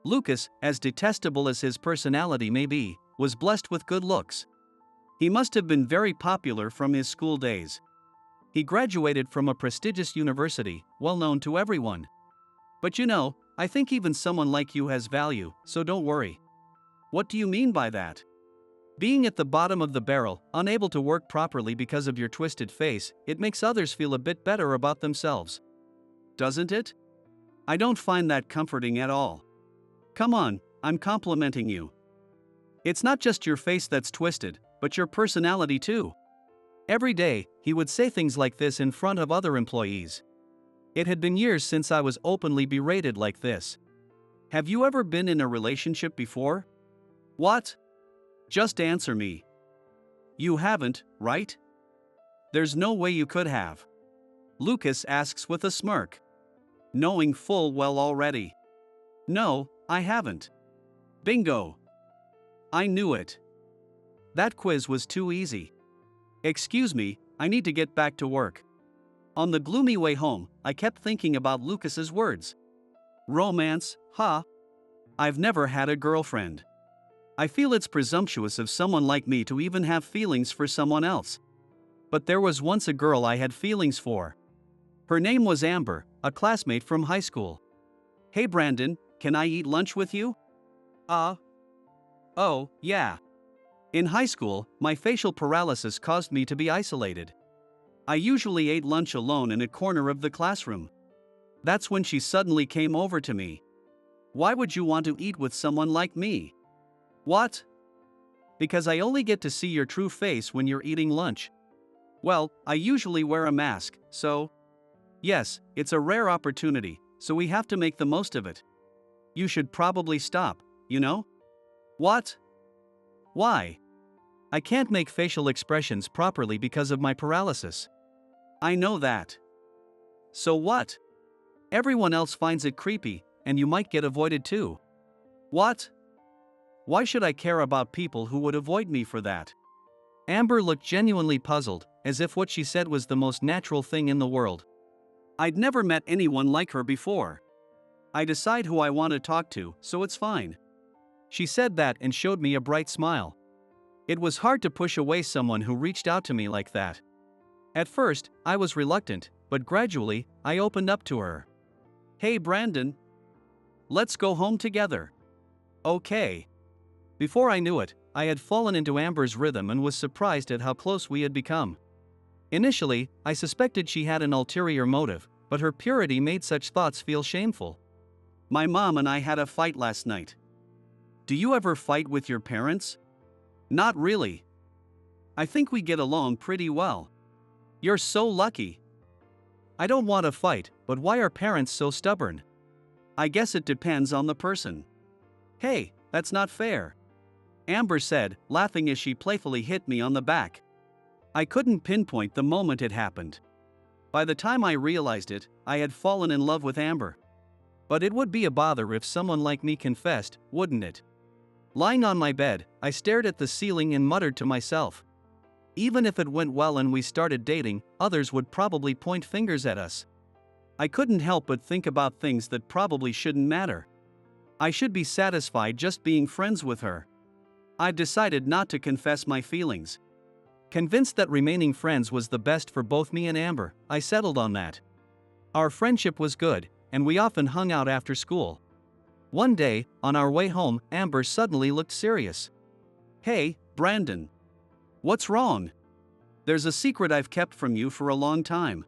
Lucas, as detestable as his personality may be, was blessed with good looks. He must have been very popular from his school days. He graduated from a prestigious university, well known to everyone. But you know, I think even someone like you has value, so don't worry. What do you mean by that? Being at the bottom of the barrel, unable to work properly because of your twisted face, it makes others feel a bit better about themselves. Doesn't it? I don't find that comforting at all. Come on, I'm complimenting you. It's not just your face that's twisted, but your personality too. Every day, he would say things like this in front of other employees. It had been years since I was openly berated like this. Have you ever been in a relationship before? What? Just answer me. You haven't, right? There's no way you could have. Lucas asks with a smirk. Knowing full well already. No, I haven't. Bingo. I knew it. That quiz was too easy. Excuse me, I need to get back to work. On the gloomy way home, I kept thinking about Lucas's words. Romance, huh? I've never had a girlfriend. I feel it's presumptuous of someone like me to even have feelings for someone else. But there was once a girl I had feelings for. Her name was Amber, a classmate from high school. Hey Brandon, can I eat lunch with you? Oh, yeah. In high school, my facial paralysis caused me to be isolated. I usually ate lunch alone in a corner of the classroom. That's when she suddenly came over to me. Why would you want to eat with someone like me? What? Because I only get to see your true face when you're eating lunch. Well, I usually wear a mask, so... Yes, it's a rare opportunity, so we have to make the most of it. You should probably stop, you know? What? Why? I can't make facial expressions properly because of my paralysis. I know that. So what? Everyone else finds it creepy, and you might get avoided too. What? Why should I care about people who would avoid me for that? Amber looked genuinely puzzled, as if what she said was the most natural thing in the world. I'd never met anyone like her before. I decide who I want to talk to, so it's fine. She said that and showed me a bright smile. It was hard to push away someone who reached out to me like that. At first, I was reluctant, but gradually, I opened up to her. Hey Brandon. Let's go home together. Okay. Before I knew it, I had fallen into Amber's rhythm and was surprised at how close we had become. Initially, I suspected she had an ulterior motive, but her purity made such thoughts feel shameful. My mom and I had a fight last night. Do you ever fight with your parents? Not really. I think we get along pretty well. You're so lucky. I don't want to fight, but why are parents so stubborn? I guess it depends on the person. Hey, that's not fair. Amber said, laughing as she playfully hit me on the back. I couldn't pinpoint the moment it happened. By the time I realized it, I had fallen in love with Amber. But it would be a bother if someone like me confessed, wouldn't it? Lying on my bed, I stared at the ceiling and muttered to myself. Even if it went well and we started dating, others would probably point fingers at us. I couldn't help but think about things that probably shouldn't matter. I should be satisfied just being friends with her. I decided not to confess my feelings. Convinced that remaining friends was the best for both me and Amber, I settled on that. Our friendship was good, and we often hung out after school. One day, on our way home, Amber suddenly looked serious. Hey, Brandon. What's wrong? There's a secret I've kept from you for a long time.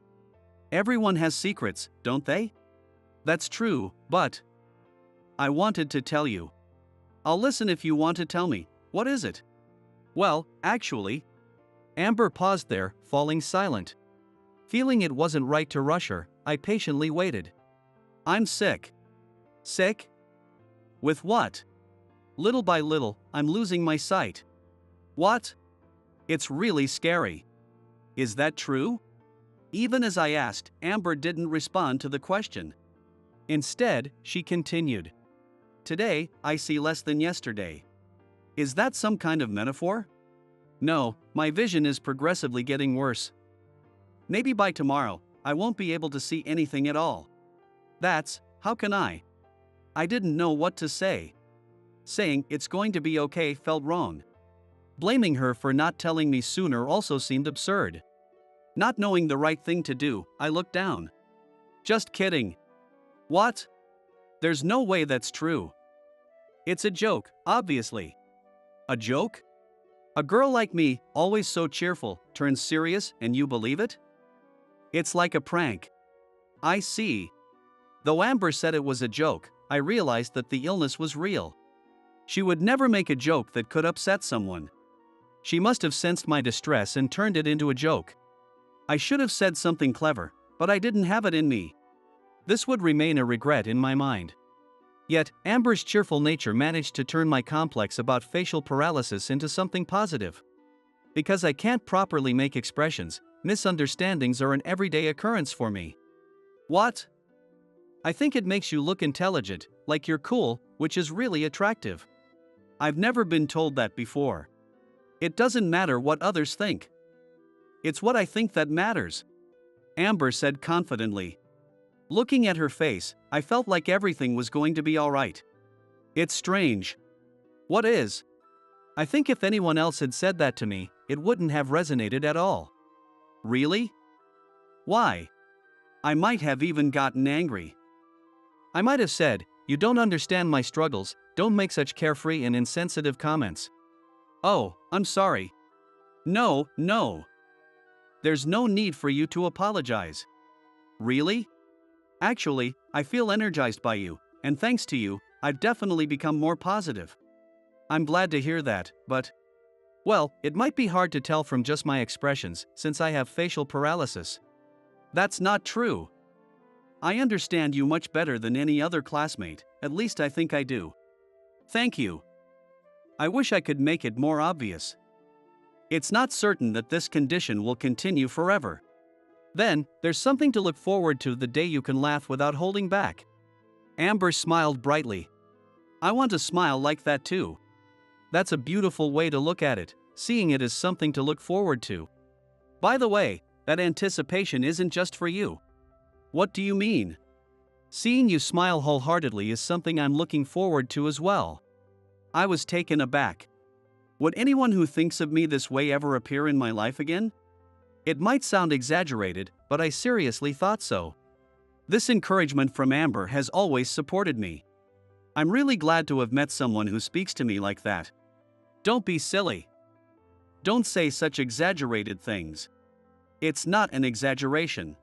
Everyone has secrets, don't they? That's true, but... I wanted to tell you. I'll listen if you want to tell me. What is it? Well, actually. Amber paused there, falling silent. Feeling it wasn't right to rush her, I patiently waited. I'm sick. Sick? With what? Little by little, I'm losing my sight. What? It's really scary. Is that true? Even as I asked, Amber didn't respond to the question. Instead, she continued. Today, I see less than yesterday. Is that some kind of metaphor? No, my vision is progressively getting worse. Maybe by tomorrow, I won't be able to see anything at all. How can I? I didn't know what to say. Saying it's going to be okay felt wrong. Blaming her for not telling me sooner also seemed absurd. Not knowing the right thing to do, I looked down. Just kidding. What? There's no way that's true. It's a joke, obviously. A joke? A girl like me, always so cheerful, turns serious and you believe it? It's like a prank. I see. Though Amber said it was a joke, I realized that the illness was real. She would never make a joke that could upset someone. She must have sensed my distress and turned it into a joke. I should have said something clever, but I didn't have it in me. This would remain a regret in my mind. Yet, Amber's cheerful nature managed to turn my complex about facial paralysis into something positive. Because I can't properly make expressions, misunderstandings are an everyday occurrence for me. What? I think it makes you look intelligent, like you're cool, which is really attractive. I've never been told that before. It doesn't matter what others think. It's what I think that matters, Amber said confidently. Looking at her face, I felt like everything was going to be all right. It's strange. What is? I think if anyone else had said that to me, it wouldn't have resonated at all. Really? Why? I might have even gotten angry. I might have said, "You don't understand my struggles, don't make such carefree and insensitive comments." Oh, I'm sorry. No. There's no need for you to apologize. Really? Actually, I feel energized by you, and thanks to you, I've definitely become more positive. I'm glad to hear that, but... Well, it might be hard to tell from just my expressions, since I have facial paralysis. That's not true. I understand you much better than any other classmate, at least I think I do. Thank you. I wish I could make it more obvious. It's not certain that this condition will continue forever. Then, there's something to look forward to the day you can laugh without holding back. Amber smiled brightly. I want to smile like that too. That's a beautiful way to look at it, seeing it as something to look forward to. By the way, that anticipation isn't just for you. What do you mean? Seeing you smile wholeheartedly is something I'm looking forward to as well. I was taken aback. Would anyone who thinks of me this way ever appear in my life again? It might sound exaggerated, but I seriously thought so. This encouragement from Amber has always supported me. I'm really glad to have met someone who speaks to me like that. Don't be silly. Don't say such exaggerated things. It's not an exaggeration.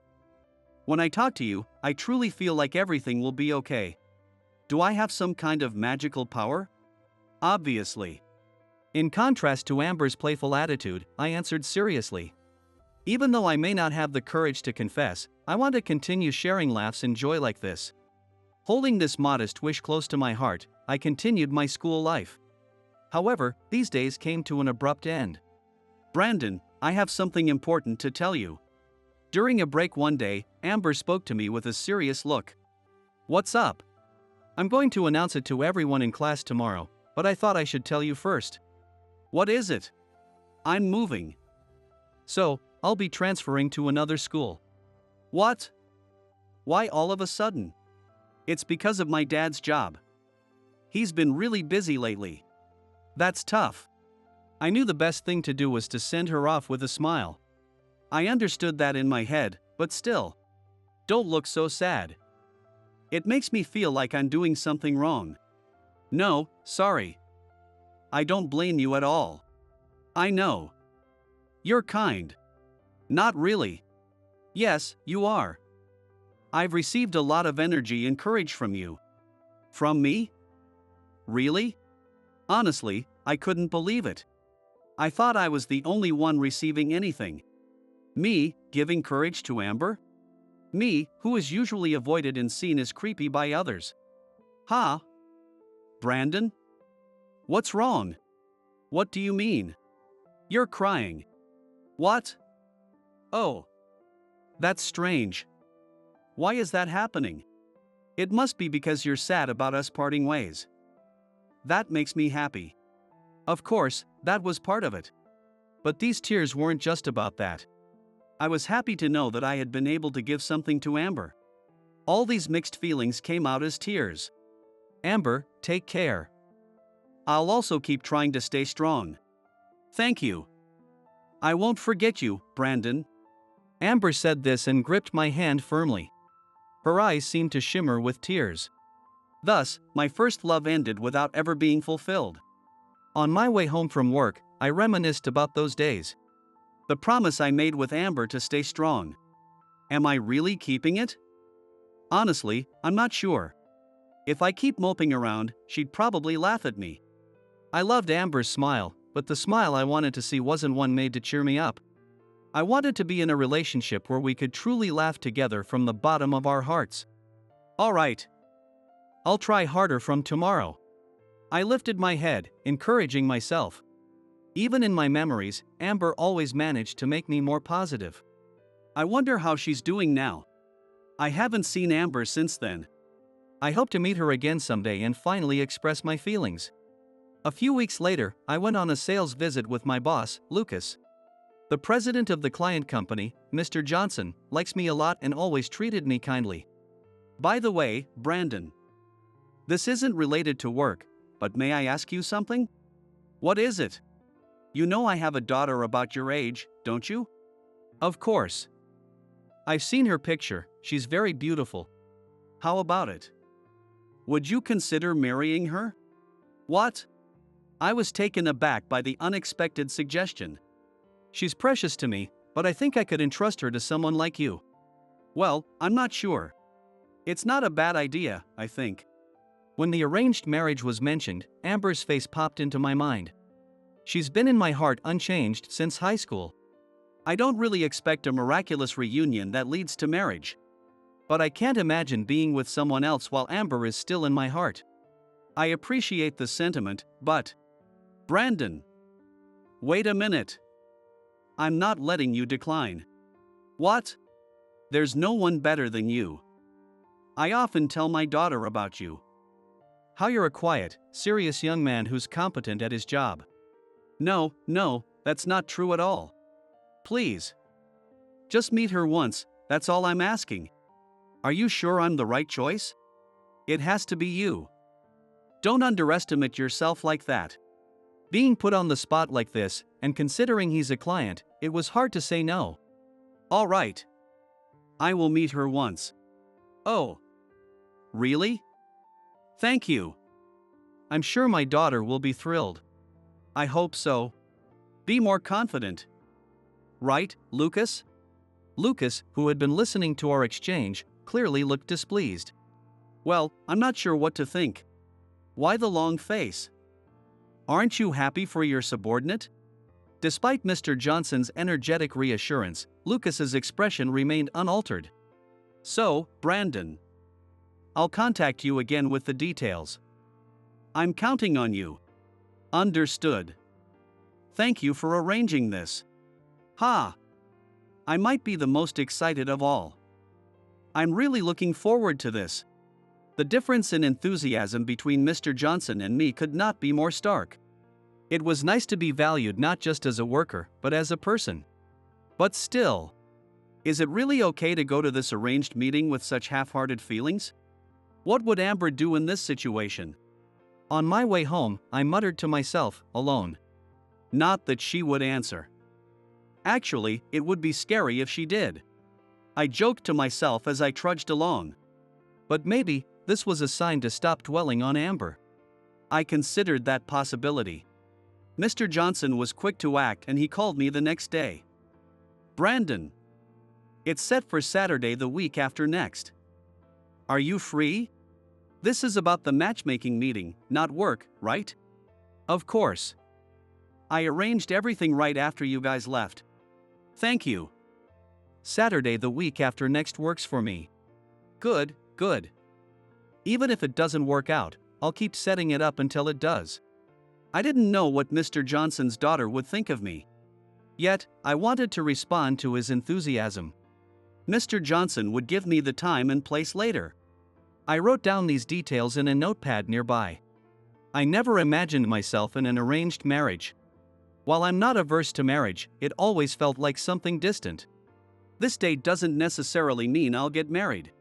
When I talk to you, I truly feel like everything will be okay. Do I have some kind of magical power? Obviously. In contrast to Amber's playful attitude, I answered seriously. Even though I may not have the courage to confess, I want to continue sharing laughs and joy like this. Holding this modest wish close to my heart, I continued my school life. However, these days came to an abrupt end. Brandon, I have something important to tell you. During a break one day, Amber spoke to me with a serious look. What's up? I'm going to announce it to everyone in class tomorrow, but I thought I should tell you first. What is it? I'm moving. So, I'll be transferring to another school. What? Why all of a sudden? It's because of my dad's job. He's been really busy lately. That's tough. I knew the best thing to do was to send her off with a smile. I understood that in my head, but still. Don't look so sad. It makes me feel like I'm doing something wrong. No, sorry. I don't blame you at all. I know. You're kind. Not really. Yes, you are. I've received a lot of energy and courage from you. From me? Really? Honestly, I couldn't believe it. I thought I was the only one receiving anything. Me, giving courage to Amber? Me, who is usually avoided and seen as creepy by others. Huh? Brandon? What's wrong? What do you mean? You're crying. What? Oh. That's strange. Why is that happening? It must be because you're sad about us parting ways. That makes me happy. Of course, that was part of it. But these tears weren't just about that. I was happy to know that I had been able to give something to Amber. All these mixed feelings came out as tears. Amber, take care. I'll also keep trying to stay strong. Thank you. I won't forget you, Brandon. Amber said this and gripped my hand firmly. Her eyes seemed to shimmer with tears. Thus, my first love ended without ever being fulfilled. On my way home from work, I reminisced about those days. The promise I made with Amber to stay strong. Am I really keeping it? Honestly, I'm not sure. If I keep moping around, she'd probably laugh at me. I loved Amber's smile, but the smile I wanted to see wasn't one made to cheer me up. I wanted to be in a relationship where we could truly laugh together from the bottom of our hearts. Alright. I'll try harder from tomorrow. I lifted my head, encouraging myself. Even in my memories, Amber always managed to make me more positive. I wonder how she's doing now. I haven't seen Amber since then. I hope to meet her again someday and finally express my feelings. A few weeks later, I went on a sales visit with my boss, Lucas. The president of the client company, Mr. Johnson, likes me a lot and always treated me kindly. By the way, Brandon. This isn't related to work, but may I ask you something? What is it? You know I have a daughter about your age, don't you? Of course. I've seen her picture, she's very beautiful. How about it? Would you consider marrying her? What? I was taken aback by the unexpected suggestion. She's precious to me, but I think I could entrust her to someone like you. Well, I'm not sure. It's not a bad idea, I think. When the arranged marriage was mentioned, Amber's face popped into my mind. She's been in my heart unchanged since high school. I don't really expect a miraculous reunion that leads to marriage. But I can't imagine being with someone else while Amber is still in my heart. I appreciate the sentiment, but... Brandon! Wait a minute. I'm not letting you decline. What? There's no one better than you. I often tell my daughter about you. How you're a quiet, serious young man who's competent at his job. No, that's not true at all. Please. Just meet her once, that's all I'm asking. Are you sure I'm the right choice? It has to be you. Don't underestimate yourself like that. Being put on the spot like this, and considering he's a client, it was hard to say no. All right. I will meet her once. Oh. Really? Thank you. I'm sure my daughter will be thrilled. I hope so. Be more confident. Right, Lucas? Lucas, who had been listening to our exchange, clearly looked displeased. Well, I'm not sure what to think. Why the long face? Aren't you happy for your subordinate? Despite Mr. Johnson's energetic reassurance, Lucas's expression remained unaltered. So, Brandon. I'll contact you again with the details. I'm counting on you. Understood. Thank you for arranging this. Ha! I might be the most excited of all. I'm really looking forward to this. The difference in enthusiasm between Mr. Johnson and me could not be more stark. It was nice to be valued not just as a worker, but as a person. But still, is it really okay to go to this arranged meeting with such half-hearted feelings? What would Amber do in this situation? On my way home, I muttered to myself, alone. Not that she would answer. Actually, it would be scary if she did. I joked to myself as I trudged along. But maybe, this was a sign to stop dwelling on Amber. I considered that possibility. Mr. Johnson was quick to act and he called me the next day. Brandon. It's set for Saturday the week after next. Are you free? This is about the matchmaking meeting, not work, right? Of course. I arranged everything right after you guys left. Thank you. Saturday the week after next works for me. Good, good. Even if it doesn't work out, I'll keep setting it up until it does. I didn't know what Mr. Johnson's daughter would think of me. Yet, I wanted to respond to his enthusiasm. Mr. Johnson would give me the time and place later. I wrote down these details in a notepad nearby. I never imagined myself in an arranged marriage. While I'm not averse to marriage, it always felt like something distant. This date doesn't necessarily mean I'll get married.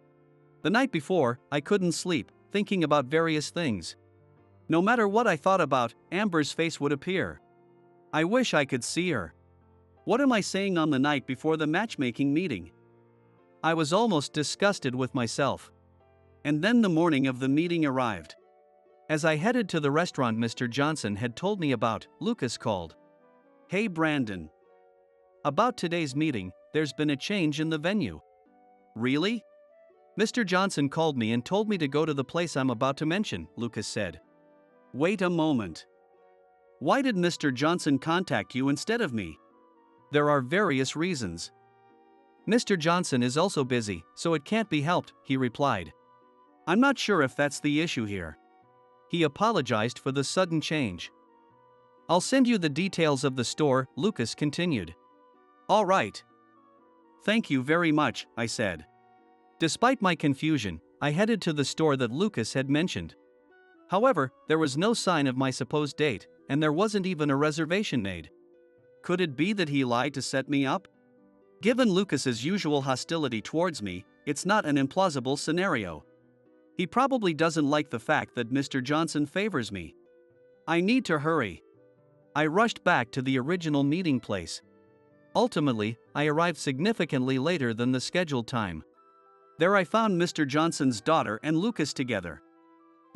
The night before, I couldn't sleep, thinking about various things. No matter what I thought about, Amber's face would appear. I wish I could see her. What am I saying on the night before the matchmaking meeting? I was almost disgusted with myself. And then the morning of the meeting arrived. As I headed to the restaurant Mr. Johnson had told me about, Lucas called. Hey Brandon. About today's meeting, there's been a change in the venue. Really? Mr. Johnson called me and told me to go to the place I'm about to mention, Lucas said. Wait a moment. Why did Mr. Johnson contact you instead of me? There are various reasons. Mr. Johnson is also busy, so it can't be helped, he replied. I'm not sure if that's the issue here. He apologized for the sudden change. I'll send you the details of the store, Lucas continued. All right. Thank you very much, I said. Despite my confusion, I headed to the store that Lucas had mentioned. However, there was no sign of my supposed date, and there wasn't even a reservation made. Could it be that he lied to set me up? Given Lucas's usual hostility towards me, it's not an implausible scenario. He probably doesn't like the fact that Mr. Johnson favors me. I need to hurry. I rushed back to the original meeting place. Ultimately, I arrived significantly later than the scheduled time. There I found Mr. Johnson's daughter and Lucas together.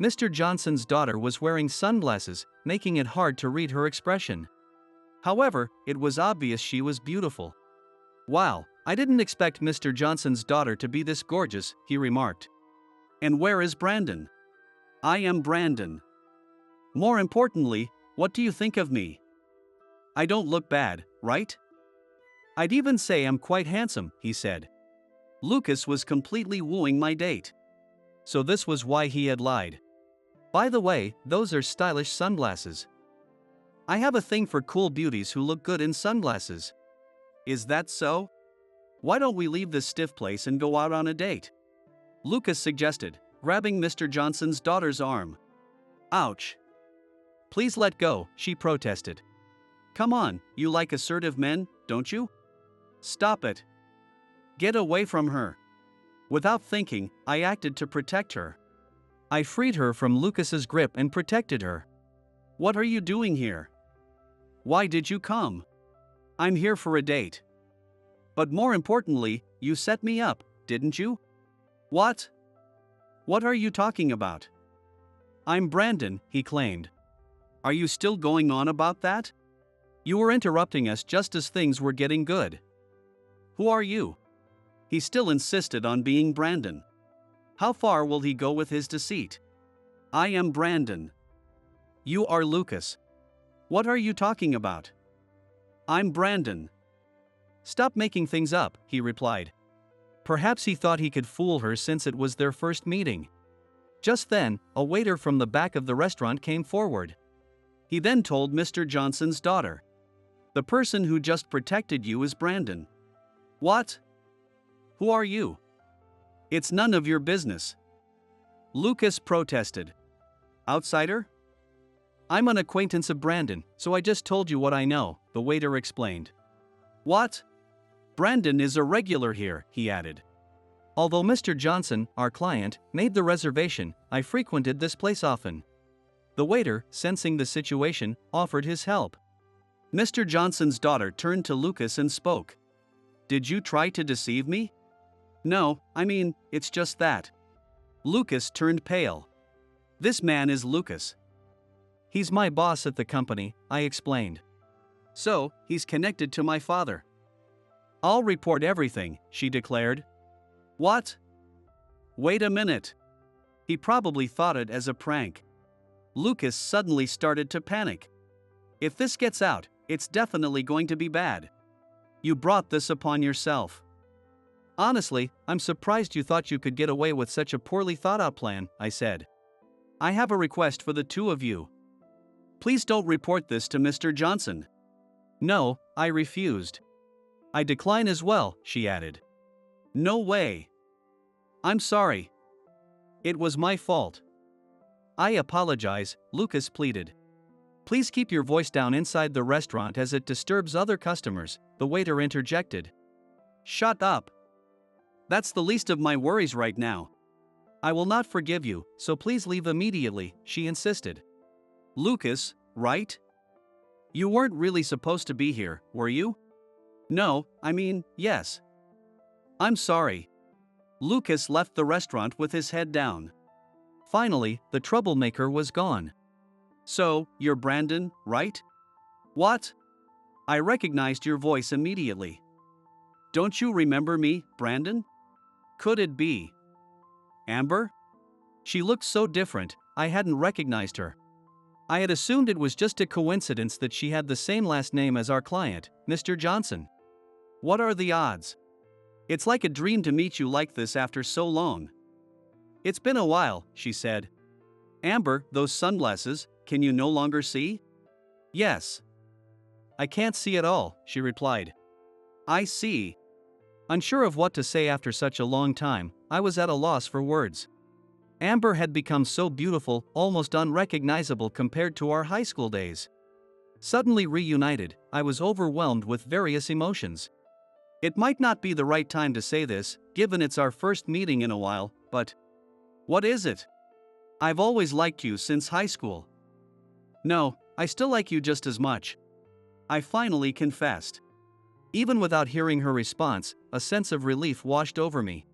Mr. Johnson's daughter was wearing sunglasses, making it hard to read her expression. However, it was obvious she was beautiful. Wow, I didn't expect Mr. Johnson's daughter to be this gorgeous, he remarked. And where is Brandon? I am Brandon. More importantly, what do you think of me? I don't look bad, right? I'd even say I'm quite handsome, he said. Lucas was completely wooing my date. So this was why he had lied. By the way, those are stylish sunglasses. I have a thing for cool beauties who look good in sunglasses. Is that so? Why don't we leave this stiff place and go out on a date? Lucas suggested, grabbing Mr. Johnson's daughter's arm. Ouch. Please let go, she protested. Come on, you like assertive men, don't you? Stop it. Get away from her. Without thinking, I acted to protect her. I freed her from Lucas's grip and protected her. What are you doing here? Why did you come? I'm here for a date. But more importantly, you set me up, didn't you? What? What are you talking about? I'm Brandon, he claimed. Are you still going on about that? You were interrupting us just as things were getting good. Who are you? He still insisted on being Brandon. How far will he go with his deceit? I am Brandon. You are Lucas. What are you talking about? I'm Brandon. Stop making things up, he replied. Perhaps he thought he could fool her since it was their first meeting. Just then, a waiter from the back of the restaurant came forward. He then told Mr. Johnson's daughter. The person who just protected you is Brandon. What? Who are you? It's none of your business. Lucas protested. Outsider? I'm an acquaintance of Brandon, so I just told you what I know, the waiter explained. What? Brandon is a regular here, he added. Although Mr. Johnson, our client, made the reservation, I frequented this place often. The waiter, sensing the situation, offered his help. Mr. Johnson's daughter turned to Lucas and spoke. Did you try to deceive me? No, I mean, it's just that. Lucas turned pale. This man is Lucas. He's my boss at the company, I explained. So, he's connected to my father. I'll report everything, she declared. What? Wait a minute. He probably thought it as a prank. Lucas suddenly started to panic. If this gets out, it's definitely going to be bad. You brought this upon yourself. Honestly, I'm surprised you thought you could get away with such a poorly thought out plan, I said. I have a request for the two of you. Please don't report this to Mr. Johnson. No, I refused. I decline as well, she added. No way. I'm sorry. It was my fault. I apologize, Lucas pleaded. Please keep your voice down inside the restaurant as it disturbs other customers, the waiter interjected. Shut up. That's the least of my worries right now. I will not forgive you, so please leave immediately, she insisted. Lucas, right? You weren't really supposed to be here, were you? No, I mean, yes. I'm sorry. Lucas left the restaurant with his head down. Finally, the troublemaker was gone. So, you're Brandon, right? What? I recognized your voice immediately. Don't you remember me, Brandon? Could it be Amber? She looked so different, I hadn't recognized her. I had assumed it was just a coincidence that she had the same last name as our client, Mr. Johnson. What are the odds? It's like a dream to meet you like this after so long. It's been a while, she said. Amber, those sunglasses, can you no longer see? Yes. I can't see at all, she replied. I see. Unsure of what to say after such a long time, I was at a loss for words. Amber had become so beautiful, almost unrecognizable compared to our high school days. Suddenly reunited, I was overwhelmed with various emotions. It might not be the right time to say this, given it's our first meeting in a while, but what is it? I've always liked you since high school. No, I still like you just as much. I finally confessed. Even without hearing her response, a sense of relief washed over me.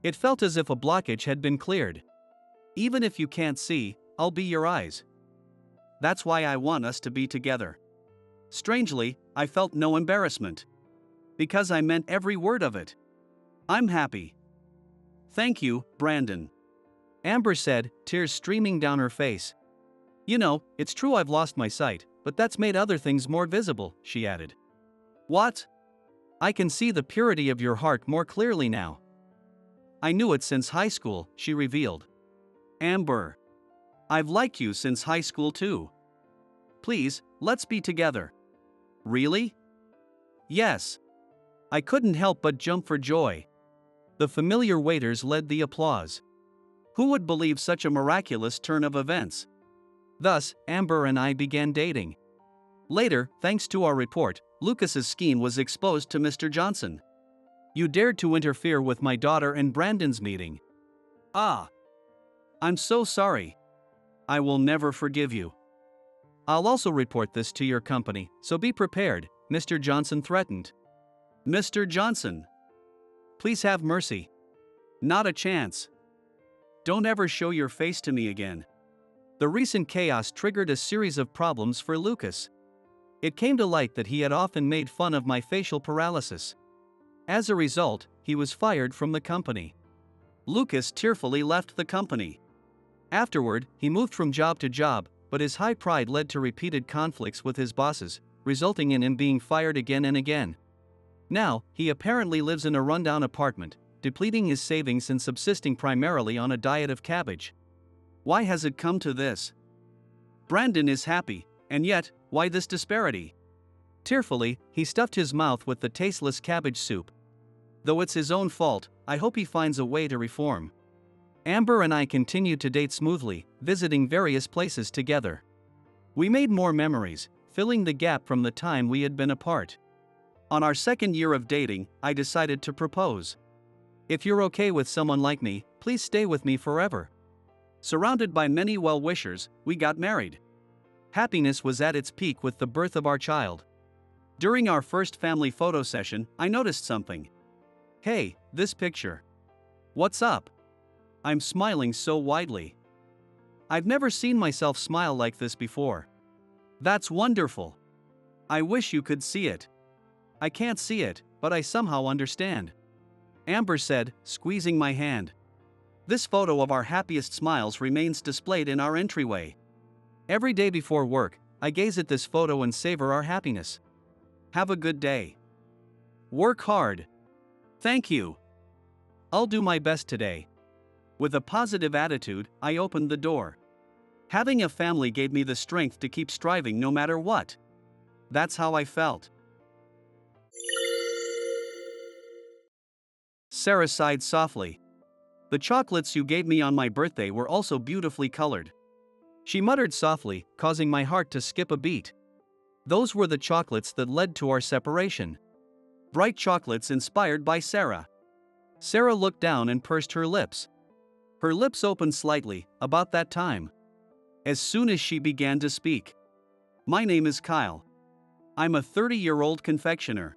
It felt as if a blockage had been cleared. Even if you can't see, I'll be your eyes. That's why I want us to be together. Strangely, I felt no embarrassment. Because I meant every word of it. I'm happy. Thank you, Brandon. Amber said, tears streaming down her face. You know, it's true I've lost my sight, but that's made other things more visible, she added. What? I can see the purity of your heart more clearly now. I knew it since high school, she revealed. Amber. I've liked you since high school too. Please, let's be together. Really? Yes. I couldn't help but jump for joy. The familiar waiters led the applause. Who would believe such a miraculous turn of events? Thus, Amber and I began dating. Later, thanks to our report, Lucas's scheme was exposed to Mr. Johnson. You dared to interfere with my daughter and Brandon's meeting. Ah. I'm so sorry. I will never forgive you. I'll also report this to your company, so be prepared, Mr. Johnson threatened. Mr. Johnson. Please have mercy. Not a chance. Don't ever show your face to me again. The recent chaos triggered a series of problems for Lucas. It came to light that he had often made fun of my facial paralysis. As a result, he was fired from the company. Lucas tearfully left the company. Afterward, he moved from job to job, but his high pride led to repeated conflicts with his bosses, resulting in him being fired again and again. Now, he apparently lives in a rundown apartment, depleting his savings and subsisting primarily on a diet of cabbage. Why has it come to this? Brandon is happy, and yet, why this disparity? Tearfully, he stuffed his mouth with the tasteless cabbage soup. Though it's his own fault, I hope he finds a way to reform. Amber and I continued to date smoothly, visiting various places together. We made more memories, filling the gap from the time we had been apart. On our second year of dating, I decided to propose. If you're okay with someone like me, please stay with me forever. Surrounded by many well-wishers, we got married. Happiness was at its peak with the birth of our child. During our first family photo session, I noticed something. Hey, this picture. What's up? I'm smiling so widely. I've never seen myself smile like this before. That's wonderful. I wish you could see it. I can't see it, but I somehow understand. Amber said, squeezing my hand. This photo of our happiest smiles remains displayed in our entryway. Every day before work, I gaze at this photo and savor our happiness. Have a good day. Work hard. Thank you. I'll do my best today. With a positive attitude, I opened the door. Having a family gave me the strength to keep striving no matter what. That's how I felt. Sarah sighed softly. The chocolates you gave me on my birthday were also beautifully colored. She muttered softly, causing my heart to skip a beat. Those were the chocolates that led to our separation. Bright chocolates inspired by Sarah. Sarah looked down and pursed her lips. Her lips opened slightly, about that time. As soon as she began to speak. My name is Kyle. I'm a 30-year-old confectioner.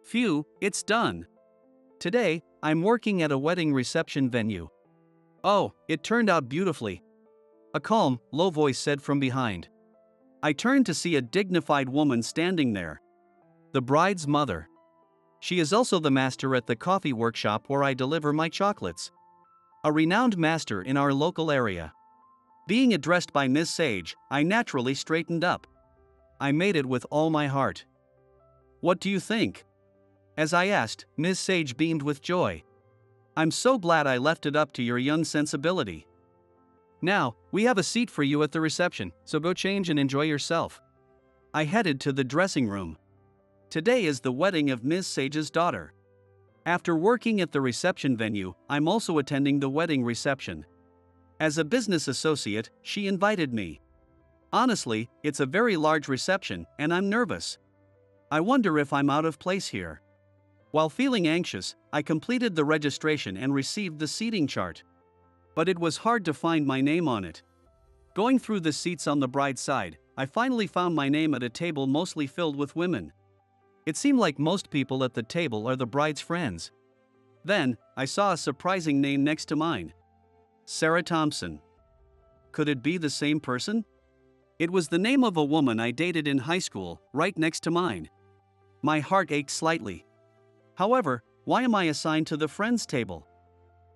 Phew, it's done. Today, I'm working at a wedding reception venue. Oh, it turned out beautifully. A calm, low voice said from behind. I turned to see a dignified woman standing there. The bride's mother. She is also the master at the coffee workshop where I deliver my chocolates. A renowned master in our local area. Being addressed by Miss Sage, I naturally straightened up. I made it with all my heart. What do you think? As I asked, Miss Sage beamed with joy. I'm so glad I left it up to your young sensibility. Now, we have a seat for you at the reception, so go change and enjoy yourself. I headed to the dressing room. Today is the wedding of Miss Sage's daughter. After working at the reception venue, I'm also attending the wedding reception. As a business associate, she invited me. Honestly, it's a very large reception, and I'm nervous. I wonder if I'm out of place here. While feeling anxious, I completed the registration and received the seating chart. But it was hard to find my name on it. Going through the seats on the bride's side, I finally found my name at a table mostly filled with women. It seemed like most people at the table are the bride's friends. Then, I saw a surprising name next to mine. Sarah Thompson. Could it be the same person? It was the name of a woman I dated in high school, right next to mine. My heart ached slightly. However, why am I assigned to the friends table?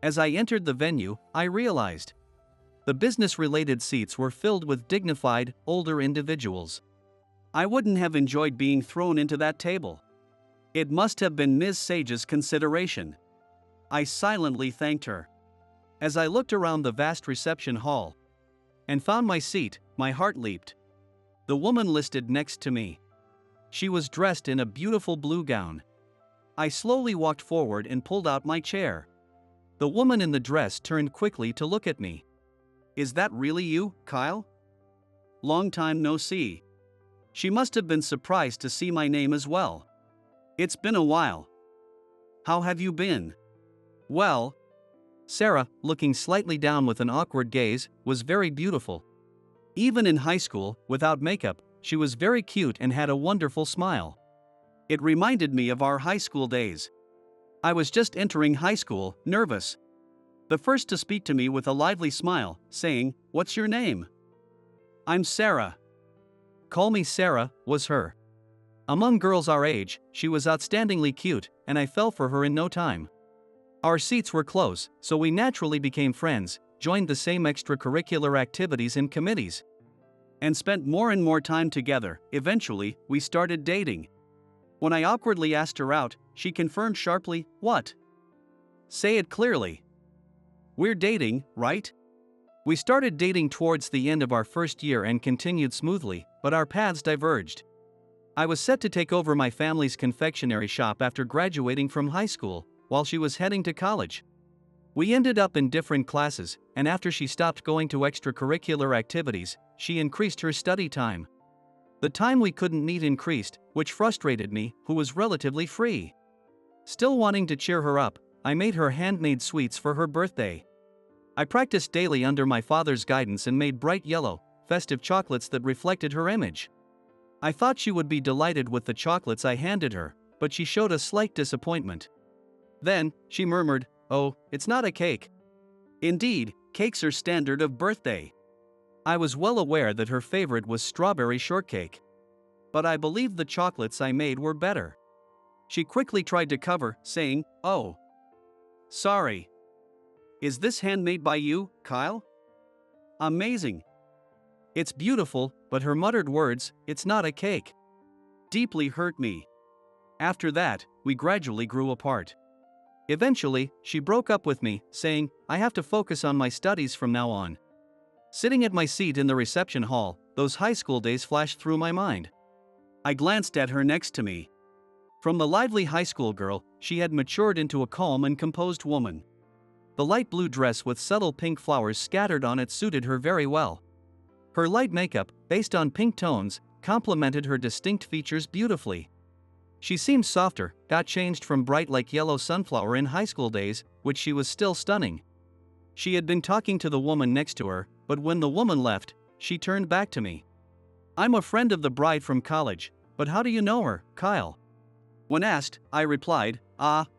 As I entered the venue, I realized. The business-related seats were filled with dignified, older individuals. I wouldn't have enjoyed being thrown into that table. It must have been Ms. Sage's consideration. I silently thanked her. As I looked around the vast reception hall and found my seat, my heart leaped. The woman listed next to me. She was dressed in a beautiful blue gown. I slowly walked forward and pulled out my chair. The woman in the dress turned quickly to look at me. Is that really you, Kyle? Long time no see. She must have been surprised to see my name as well. It's been a while. How have you been? Well, Sarah, looking slightly down with an awkward gaze, was very beautiful. Even in high school, without makeup, she was very cute and had a wonderful smile. It reminded me of our high school days. I was just entering high school, nervous. The first to speak to me with a lively smile, saying, "What's your name?" "I'm Sarah." "Call me Sarah," was her. Among girls our age, she was outstandingly cute, and I fell for her in no time. Our seats were close, so we naturally became friends, joined the same extracurricular activities and committees, and spent more and more time together. Eventually, we started dating. When I awkwardly asked her out, she confirmed sharply, "What? Say it clearly. We're dating, right?" We started dating towards the end of our first year and continued smoothly, but our paths diverged. I was set to take over my family's confectionery shop after graduating from high school, while she was heading to college. We ended up in different classes, and after she stopped going to extracurricular activities, she increased her study time. The time we couldn't meet increased, which frustrated me, who was relatively free. Still wanting to cheer her up, I made her handmade sweets for her birthday. I practiced daily under my father's guidance and made bright yellow, festive chocolates that reflected her image. I thought she would be delighted with the chocolates I handed her, but she showed a slight disappointment. Then, she murmured, "Oh, it's not a cake." Indeed, cakes are standard of birthday. I was well aware that her favorite was strawberry shortcake. But I believed the chocolates I made were better. She quickly tried to cover, saying, "Oh, sorry." Is this handmade by you, Kyle? Amazing. It's beautiful, but her muttered words, "It's not a cake," deeply hurt me. After that, we gradually grew apart. Eventually, she broke up with me, saying, "I have to focus on my studies from now on." Sitting at my seat in the reception hall, those high school days flashed through my mind. I glanced at her next to me. From the lively high school girl, she had matured into a calm and composed woman. The light blue dress with subtle pink flowers scattered on it suited her very well. Her light makeup, based on pink tones, complemented her distinct features beautifully. She seemed softer, got changed from bright like yellow sunflower in high school days, which she was still stunning. She had been talking to the woman next to her, but when the woman left, she turned back to me. "I'm a friend of the bride from college, but how do you know her, Kyle?" When asked, I replied,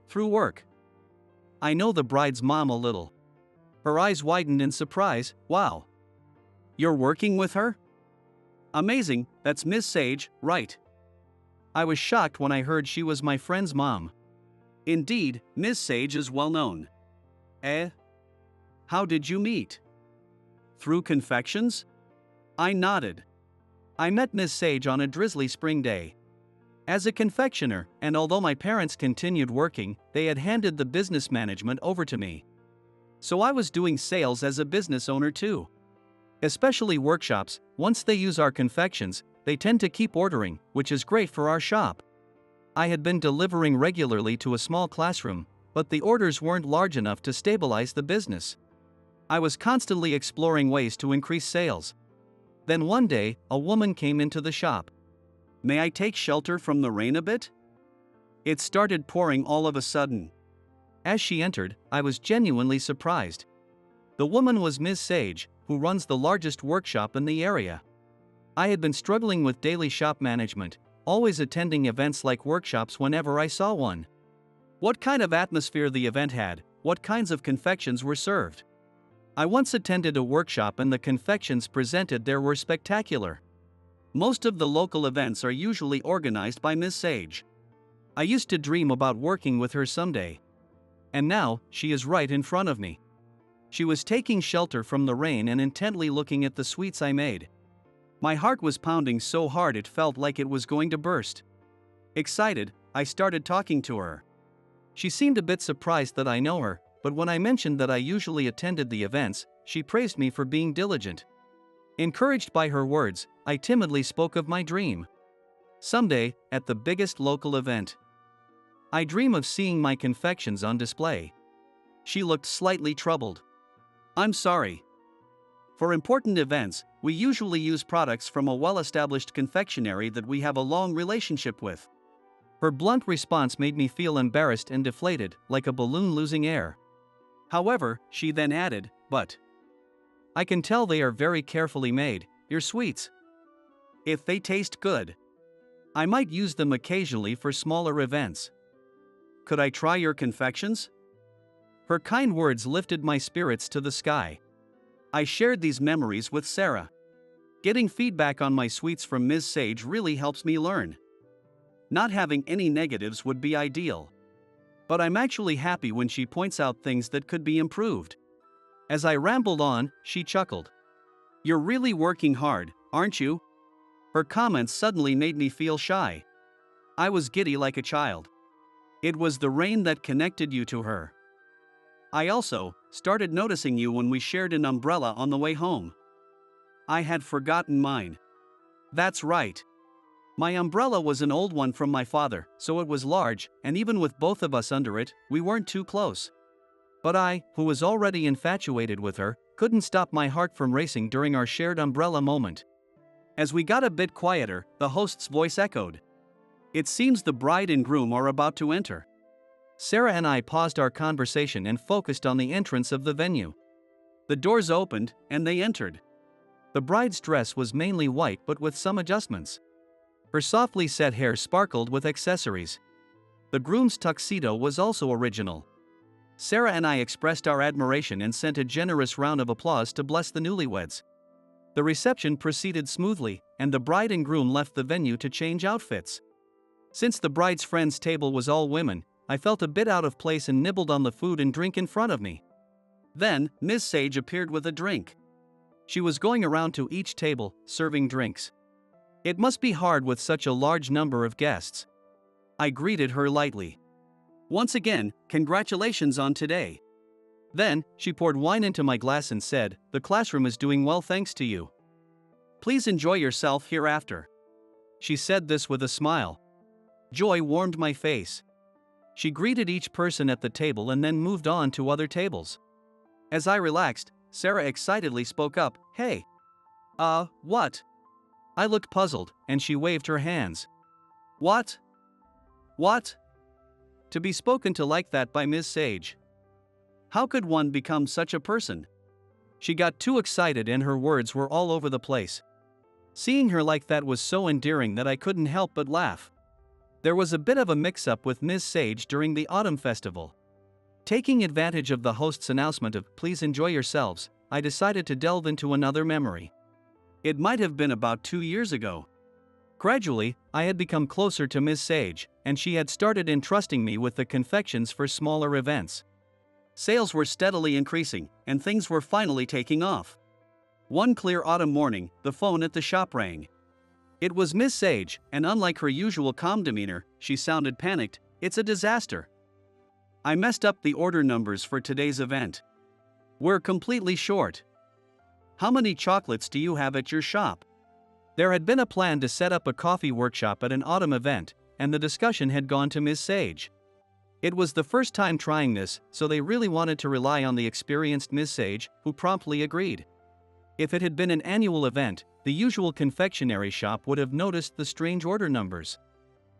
"Through work. I know the bride's mom a little." Her eyes widened in surprise. "Wow. You're working with her? Amazing, that's Miss Sage, right?" I was shocked when I heard she was my friend's mom. "Indeed, Miss Sage is well known." "Eh? How did you meet? Through confections?" I nodded. "I met Miss Sage on a drizzly spring day as a confectioner, and although my parents continued working, they had handed the business management over to me. So I was doing sales as a business owner too. Especially workshops, once they use our confections, they tend to keep ordering, which is great for our shop. I had been delivering regularly to a small classroom, but the orders weren't large enough to stabilize the business. I was constantly exploring ways to increase sales. Then one day, a woman came into the shop. "May I take shelter from the rain a bit?" It started pouring all of a sudden. As she entered, I was genuinely surprised. The woman was Miss Sage, who runs the largest workshop in the area. I had been struggling with daily shop management, always attending events like workshops whenever I saw one. What kind of atmosphere the event had, what kinds of confections were served. I once attended a workshop and the confections presented there were spectacular. Most of the local events are usually organized by Miss Sage. I used to dream about working with her someday. And now, she is right in front of me. She was taking shelter from the rain and intently looking at the sweets I made. My heart was pounding so hard it felt like it was going to burst. Excited, I started talking to her. She seemed a bit surprised that I know her, but when I mentioned that I usually attended the events, she praised me for being diligent. Encouraged by her words, I timidly spoke of my dream. Someday, at the biggest local event. I dream of seeing my confections on display. She looked slightly troubled. "I'm sorry. For important events, we usually use products from a well-established confectionery that we have a long relationship with." Her blunt response made me feel embarrassed and deflated, like a balloon losing air. However, she then added, "But I can tell they are very carefully made, your sweets. If they taste good, I might use them occasionally for smaller events. Could I try your confections?" Her kind words lifted my spirits to the sky. I shared these memories with Sarah. Getting feedback on my sweets from Ms. Sage really helps me learn. Not having any negatives would be ideal. But I'm actually happy when she points out things that could be improved. As I rambled on, she chuckled. "You're really working hard, aren't you?" Her comments suddenly made me feel shy. I was giddy like a child. It was the rain that connected you to her. I also started noticing you when we shared an umbrella on the way home. I had forgotten mine. That's right. My umbrella was an old one from my father, so it was large, and even with both of us under it, we weren't too close. But I, who was already infatuated with her, couldn't stop my heart from racing during our shared umbrella moment. As we got a bit quieter, the host's voice echoed. "It seems the bride and groom are about to enter." Sarah and I paused our conversation and focused on the entrance of the venue. The doors opened, and they entered. The bride's dress was mainly white but with some adjustments. Her softly set hair sparkled with accessories. The groom's tuxedo was also original. Sarah and I expressed our admiration and sent a generous round of applause to bless the newlyweds. The reception proceeded smoothly, and the bride and groom left the venue to change outfits. Since the bride's friends' table was all women, I felt a bit out of place and nibbled on the food and drink in front of me. Then, Miss Sage appeared with a drink. She was going around to each table, serving drinks. It must be hard with such a large number of guests. I greeted her lightly. Once again, congratulations on today. Then, she poured wine into my glass and said, "The classroom is doing well thanks to you. Please enjoy yourself hereafter." She said this with a smile. Joy warmed my face. She greeted each person at the table and then moved on to other tables. As I relaxed, Sarah excitedly spoke up, "Hey. What?" I looked puzzled, and she waved her hands. What? What? To be spoken to like that by Miss Sage. How could one become such a person? She got too excited and her words were all over the place. Seeing her like that was so endearing that I couldn't help but laugh. There was a bit of a mix-up with Miss Sage during the autumn festival. Taking advantage of the host's announcement of "Please enjoy yourselves," I decided to delve into another memory. It might have been about 2 years ago. Gradually, I had become closer to Miss Sage, and she had started entrusting me with the confections for smaller events. Sales were steadily increasing, and things were finally taking off. One clear autumn morning, the phone at the shop rang. It was Miss Sage, and unlike her usual calm demeanor, she sounded panicked. "It's a disaster. I messed up the order numbers for today's event. We're completely short. How many chocolates do you have at your shop?" There had been a plan to set up a coffee workshop at an autumn event, and the discussion had gone to Miss Sage. It was the first time trying this, so they really wanted to rely on the experienced Miss Sage, who promptly agreed. If it had been an annual event, the usual confectionery shop would have noticed the strange order numbers.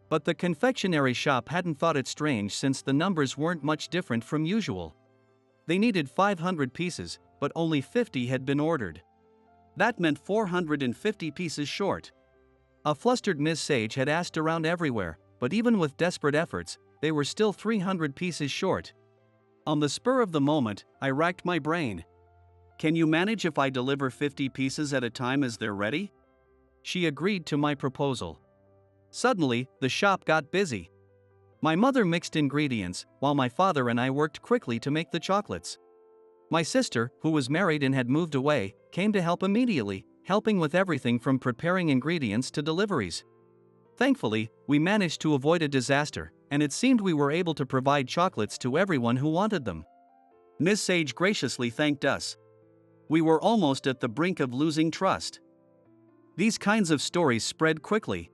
But the confectionery shop hadn't thought it strange since the numbers weren't much different from usual. They needed 500 pieces, but only 50 had been ordered. That meant 450 pieces short. A flustered Miss Sage had asked around everywhere, but even with desperate efforts, they were still 300 pieces short. On the spur of the moment, I racked my brain. "Can you manage if I deliver 50 pieces at a time as they're ready?" She agreed to my proposal. Suddenly, the shop got busy. My mother mixed ingredients, while my father and I worked quickly to make the chocolates. My sister, who was married and had moved away, came to help immediately, helping with everything from preparing ingredients to deliveries. Thankfully, we managed to avoid a disaster, and it seemed we were able to provide chocolates to everyone who wanted them. Miss Sage graciously thanked us. We were almost at the brink of losing trust. These kinds of stories spread quickly.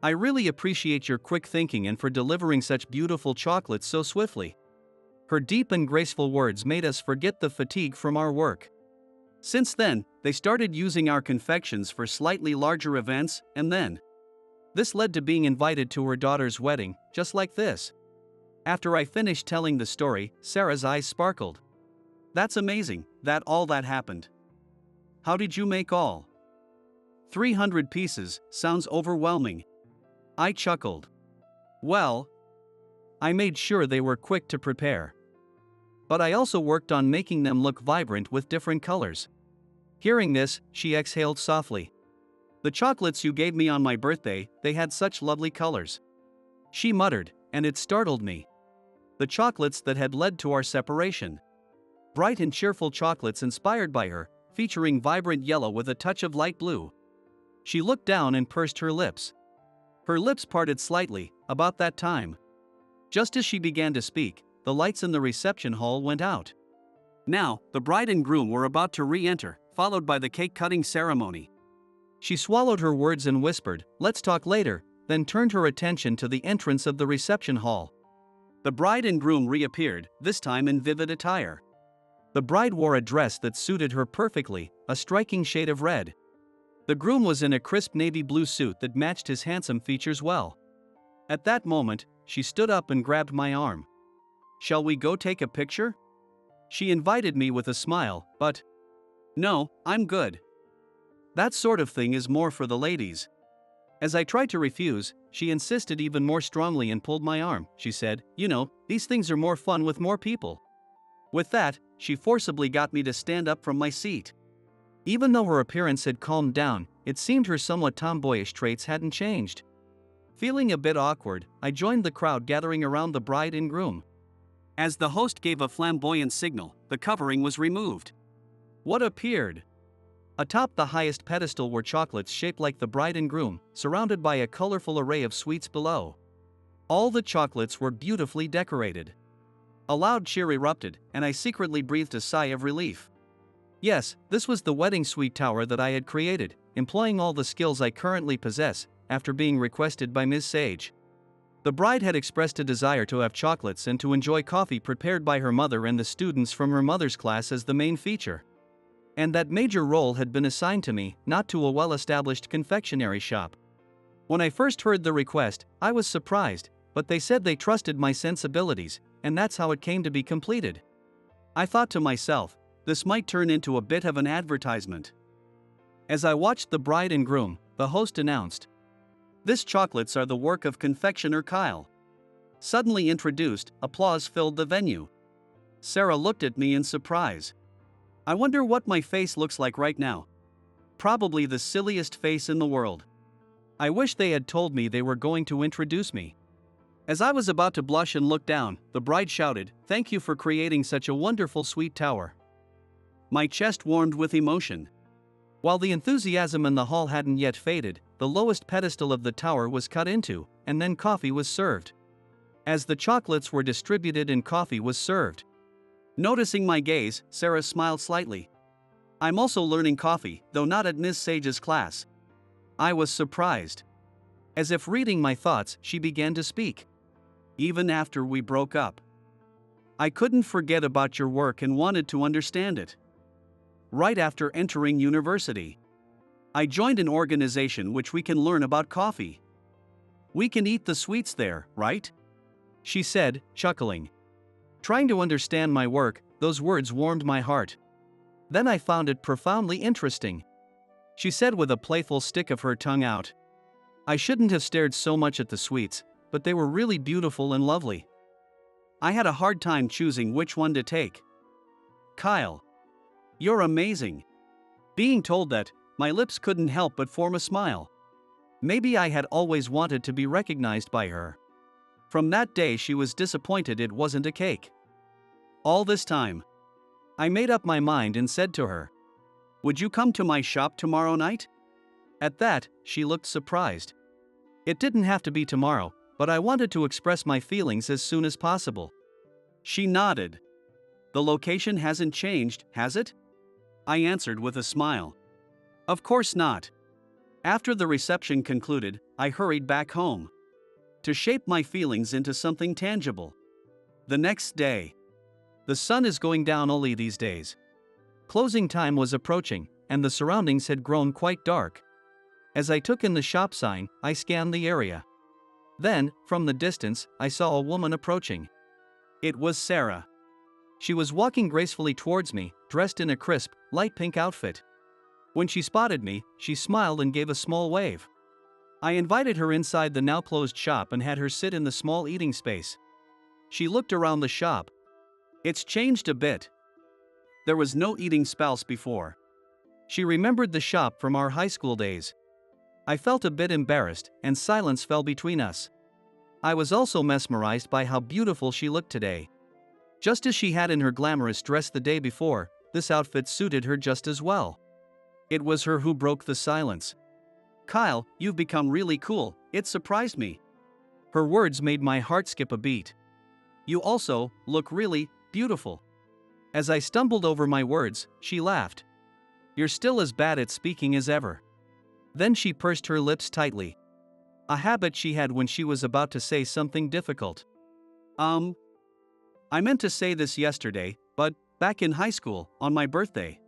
I really appreciate your quick thinking and for delivering such beautiful chocolates so swiftly. Her deep and graceful words made us forget the fatigue from our work. Since then, they started using our confections for slightly larger events, and then this led to being invited to her daughter's wedding, just like this. After I finished telling the story, Sarah's eyes sparkled. "That's amazing, that all that happened. How did you make all 300 pieces? Sounds overwhelming." I chuckled. "Well, I made sure they were quick to prepare. But I also worked on making them look vibrant with different colors." Hearing this, she exhaled softly. "The chocolates you gave me on my birthday, they had such lovely colors," she muttered, and it startled me. The chocolates that had led to our separation. Bright and cheerful chocolates inspired by her, featuring vibrant yellow with a touch of light blue. She looked down and pursed her lips. Her lips parted slightly, about that time. Just as she began to speak, the lights in the reception hall went out. Now, the bride and groom were about to re-enter, followed by the cake-cutting ceremony. She swallowed her words and whispered, "Let's talk later," then turned her attention to the entrance of the reception hall. The bride and groom reappeared, this time in vivid attire. The bride wore a dress that suited her perfectly, a striking shade of red. The groom was in a crisp navy blue suit that matched his handsome features well. At that moment, she stood up and grabbed my arm. "Shall we go take a picture?" She invited me with a smile, but "No, I'm good. That sort of thing is more for the ladies." As I tried to refuse, she insisted even more strongly and pulled my arm. She said, "You know, these things are more fun with more people." With that, she forcibly got me to stand up from my seat. Even though her appearance had calmed down, it seemed her somewhat tomboyish traits hadn't changed. Feeling a bit awkward, I joined the crowd gathering around the bride and groom. As the host gave a flamboyant signal, the covering was removed. What appeared? Atop the highest pedestal were chocolates shaped like the bride and groom, surrounded by a colorful array of sweets below. All the chocolates were beautifully decorated. A loud cheer erupted, and I secretly breathed a sigh of relief. Yes, this was the wedding sweet tower that I had created, employing all the skills I currently possess, after being requested by Ms. Sage. The bride had expressed a desire to have chocolates and to enjoy coffee prepared by her mother and the students from her mother's class as the main feature. And that major role had been assigned to me, not to a well-established confectionery shop. When I first heard the request, I was surprised, but they said they trusted my sensibilities, and that's how it came to be completed. I thought to myself, this might turn into a bit of an advertisement. As I watched the bride and groom, the host announced, "These chocolates are the work of confectioner Kyle." Suddenly introduced, applause filled the venue. Sarah looked at me in surprise. I wonder what my face looks like right now. Probably the silliest face in the world. I wish they had told me they were going to introduce me. As I was about to blush and look down, the bride shouted, "Thank you for creating such a wonderful sweet tower." My chest warmed with emotion. While the enthusiasm in the hall hadn't yet faded, the lowest pedestal of the tower was cut into, and then coffee was served. As the chocolates were distributed and coffee was served. Noticing my gaze, Sarah smiled slightly. "I'm also learning coffee, though not at Miss Sage's class." I was surprised. As if reading my thoughts, she began to speak. "Even after we broke up, I couldn't forget about your work and wanted to understand it. Right after entering university, I joined an organization which we can learn about coffee. We can eat the sweets there, right?" she said, chuckling. Trying to understand my work, those words warmed my heart. Then I found it profoundly interesting. She said with a playful stick of her tongue out, "I shouldn't have stared so much at the sweets, but they were really beautiful and lovely. I had a hard time choosing which one to take." "Kyle, you're amazing." Being told that, my lips couldn't help but form a smile. Maybe I had always wanted to be recognized by her. From that day she was disappointed it wasn't a cake. All this time, I made up my mind and said to her, "Would you come to my shop tomorrow night?" At that, she looked surprised. It didn't have to be tomorrow, but I wanted to express my feelings as soon as possible. She nodded. "The location hasn't changed, has it?" I answered with a smile. "Of course not." After the reception concluded, I hurried back home to shape my feelings into something tangible. The next day. The sun is going down early these days. Closing time was approaching, and the surroundings had grown quite dark. As I took in the shop sign, I scanned the area. Then, from the distance, I saw a woman approaching. It was Sarah. She was walking gracefully towards me, dressed in a crisp, light pink outfit. When she spotted me, she smiled and gave a small wave. I invited her inside the now closed shop and had her sit in the small eating space. She looked around the shop. It's changed a bit. There was no eating space before. She remembered the shop from our high school days. I felt a bit embarrassed, and silence fell between us. I was also mesmerized by how beautiful she looked today. Just as she had in her glamorous dress the day before, this outfit suited her just as well. It was her who broke the silence. "Kyle, you've become really cool, it surprised me." Her words made my heart skip a beat. "You also look really beautiful." As I stumbled over my words, she laughed. "You're still as bad at speaking as ever." Then she pursed her lips tightly. A habit she had when she was about to say something difficult. I meant to say this yesterday, but back in high school, on my birthday.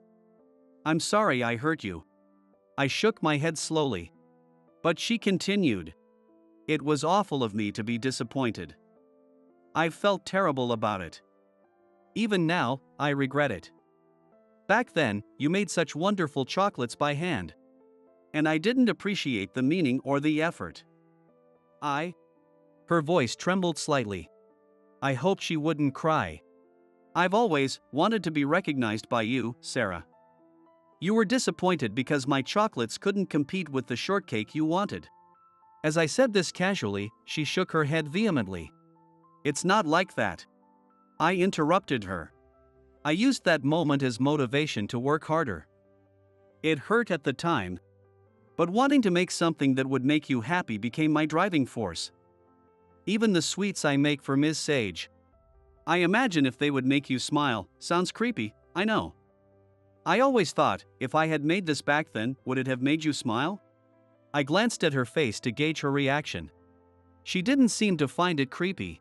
I'm sorry I hurt you." I shook my head slowly. But she continued. "It was awful of me to be disappointed. I've felt terrible about it. Even now, I regret it. Back then, you made such wonderful chocolates by hand. And I didn't appreciate the meaning or the effort. Her voice trembled slightly. I hoped she wouldn't cry. "I've always wanted to be recognized by you, Sarah. You were disappointed because my chocolates couldn't compete with the shortcake you wanted." As I said this casually, she shook her head vehemently. "It's not like that. I interrupted her. I used that moment as motivation to work harder. It hurt at the time, but wanting to make something that would make you happy became my driving force. Even the sweets I make for Ms. Sage. I imagine if they would make you smile. Sounds creepy, I know. I always thought, if I had made this back then, would it have made you smile? I glanced at her face to gauge her reaction. She didn't seem to find it creepy.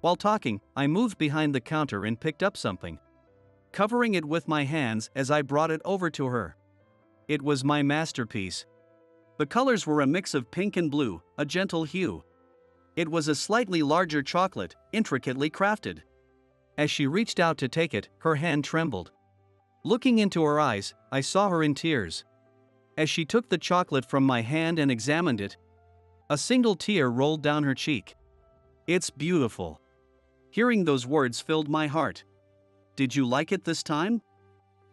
While talking, I moved behind the counter and picked up something, covering it with my hands as I brought it over to her. It was my masterpiece. The colors were a mix of pink and blue, a gentle hue. It was a slightly larger chocolate, intricately crafted. As she reached out to take it, her hand trembled. Looking into her eyes, I saw her in tears. As she took the chocolate from my hand and examined it, a single tear rolled down her cheek. "It's beautiful." Hearing those words filled my heart. "Did you like it this time?"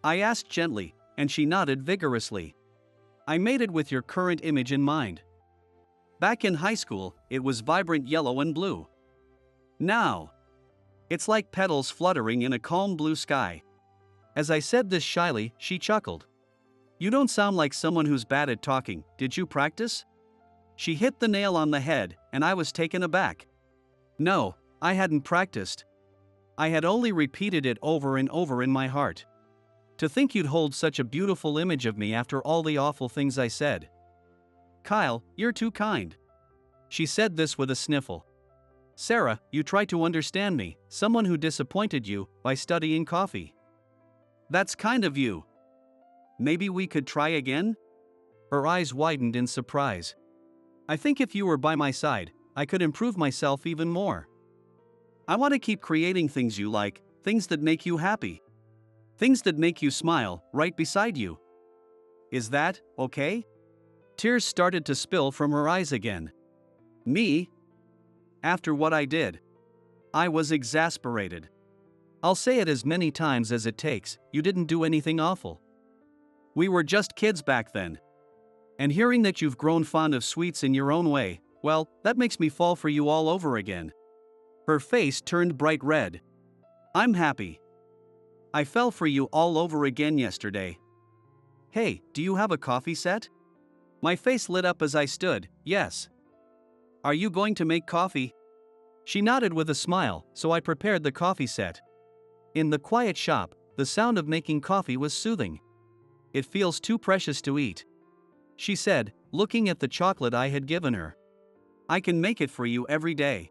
I asked gently, and she nodded vigorously. "I made it with your current image in mind. Back in high school, it was vibrant yellow and blue. Now, it's like petals fluttering in a calm blue sky." As I said this shyly, she chuckled. "You don't sound like someone who's bad at talking. Did you practice?" She hit the nail on the head, and I was taken aback. No, I hadn't practiced. I had only repeated it over and over in my heart. "To think you'd hold such a beautiful image of me after all the awful things I said." "Kyle, you're too kind." She said this with a sniffle. "Sarah, you try to understand me, someone who disappointed you, by studying coffee. That's kind of you. Maybe we could try again?" Her eyes widened in surprise. "I think if you were by my side, I could improve myself even more. I want to keep creating things you like, things that make you happy. Things that make you smile, right beside you. Is that okay?" Tears started to spill from her eyes again. "Me? After what I did?" I was exasperated. "I'll say it as many times as it takes, you didn't do anything awful. We were just kids back then. And hearing that you've grown fond of sweets in your own way, well, that makes me fall for you all over again." Her face turned bright red. "I'm happy. I fell for you all over again yesterday. Hey, do you have a coffee set?" My face lit up as I stood. "Yes." "Are you going to make coffee?" She nodded with a smile, so I prepared the coffee set. In the quiet shop, the sound of making coffee was soothing. "It feels too precious to eat," she said, looking at the chocolate I had given her. "I can make it for you every day."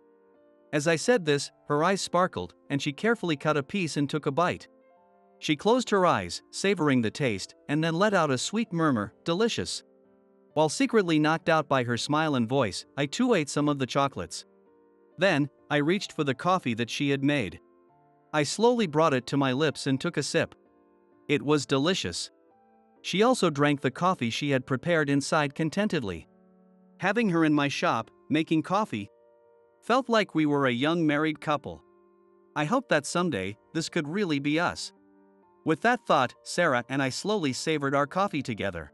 As I said this, her eyes sparkled, and she carefully cut a piece and took a bite. She closed her eyes, savoring the taste, and then let out a sweet murmur, "Delicious." While secretly knocked out by her smile and voice, I too ate some of the chocolates. Then, I reached for the coffee that she had made. I slowly brought it to my lips and took a sip. It was delicious. She also drank the coffee she had prepared inside contentedly. Having her in my shop, making coffee, felt like we were a young married couple. I hoped that someday, this could really be us. With that thought, Sarah and I slowly savored our coffee together.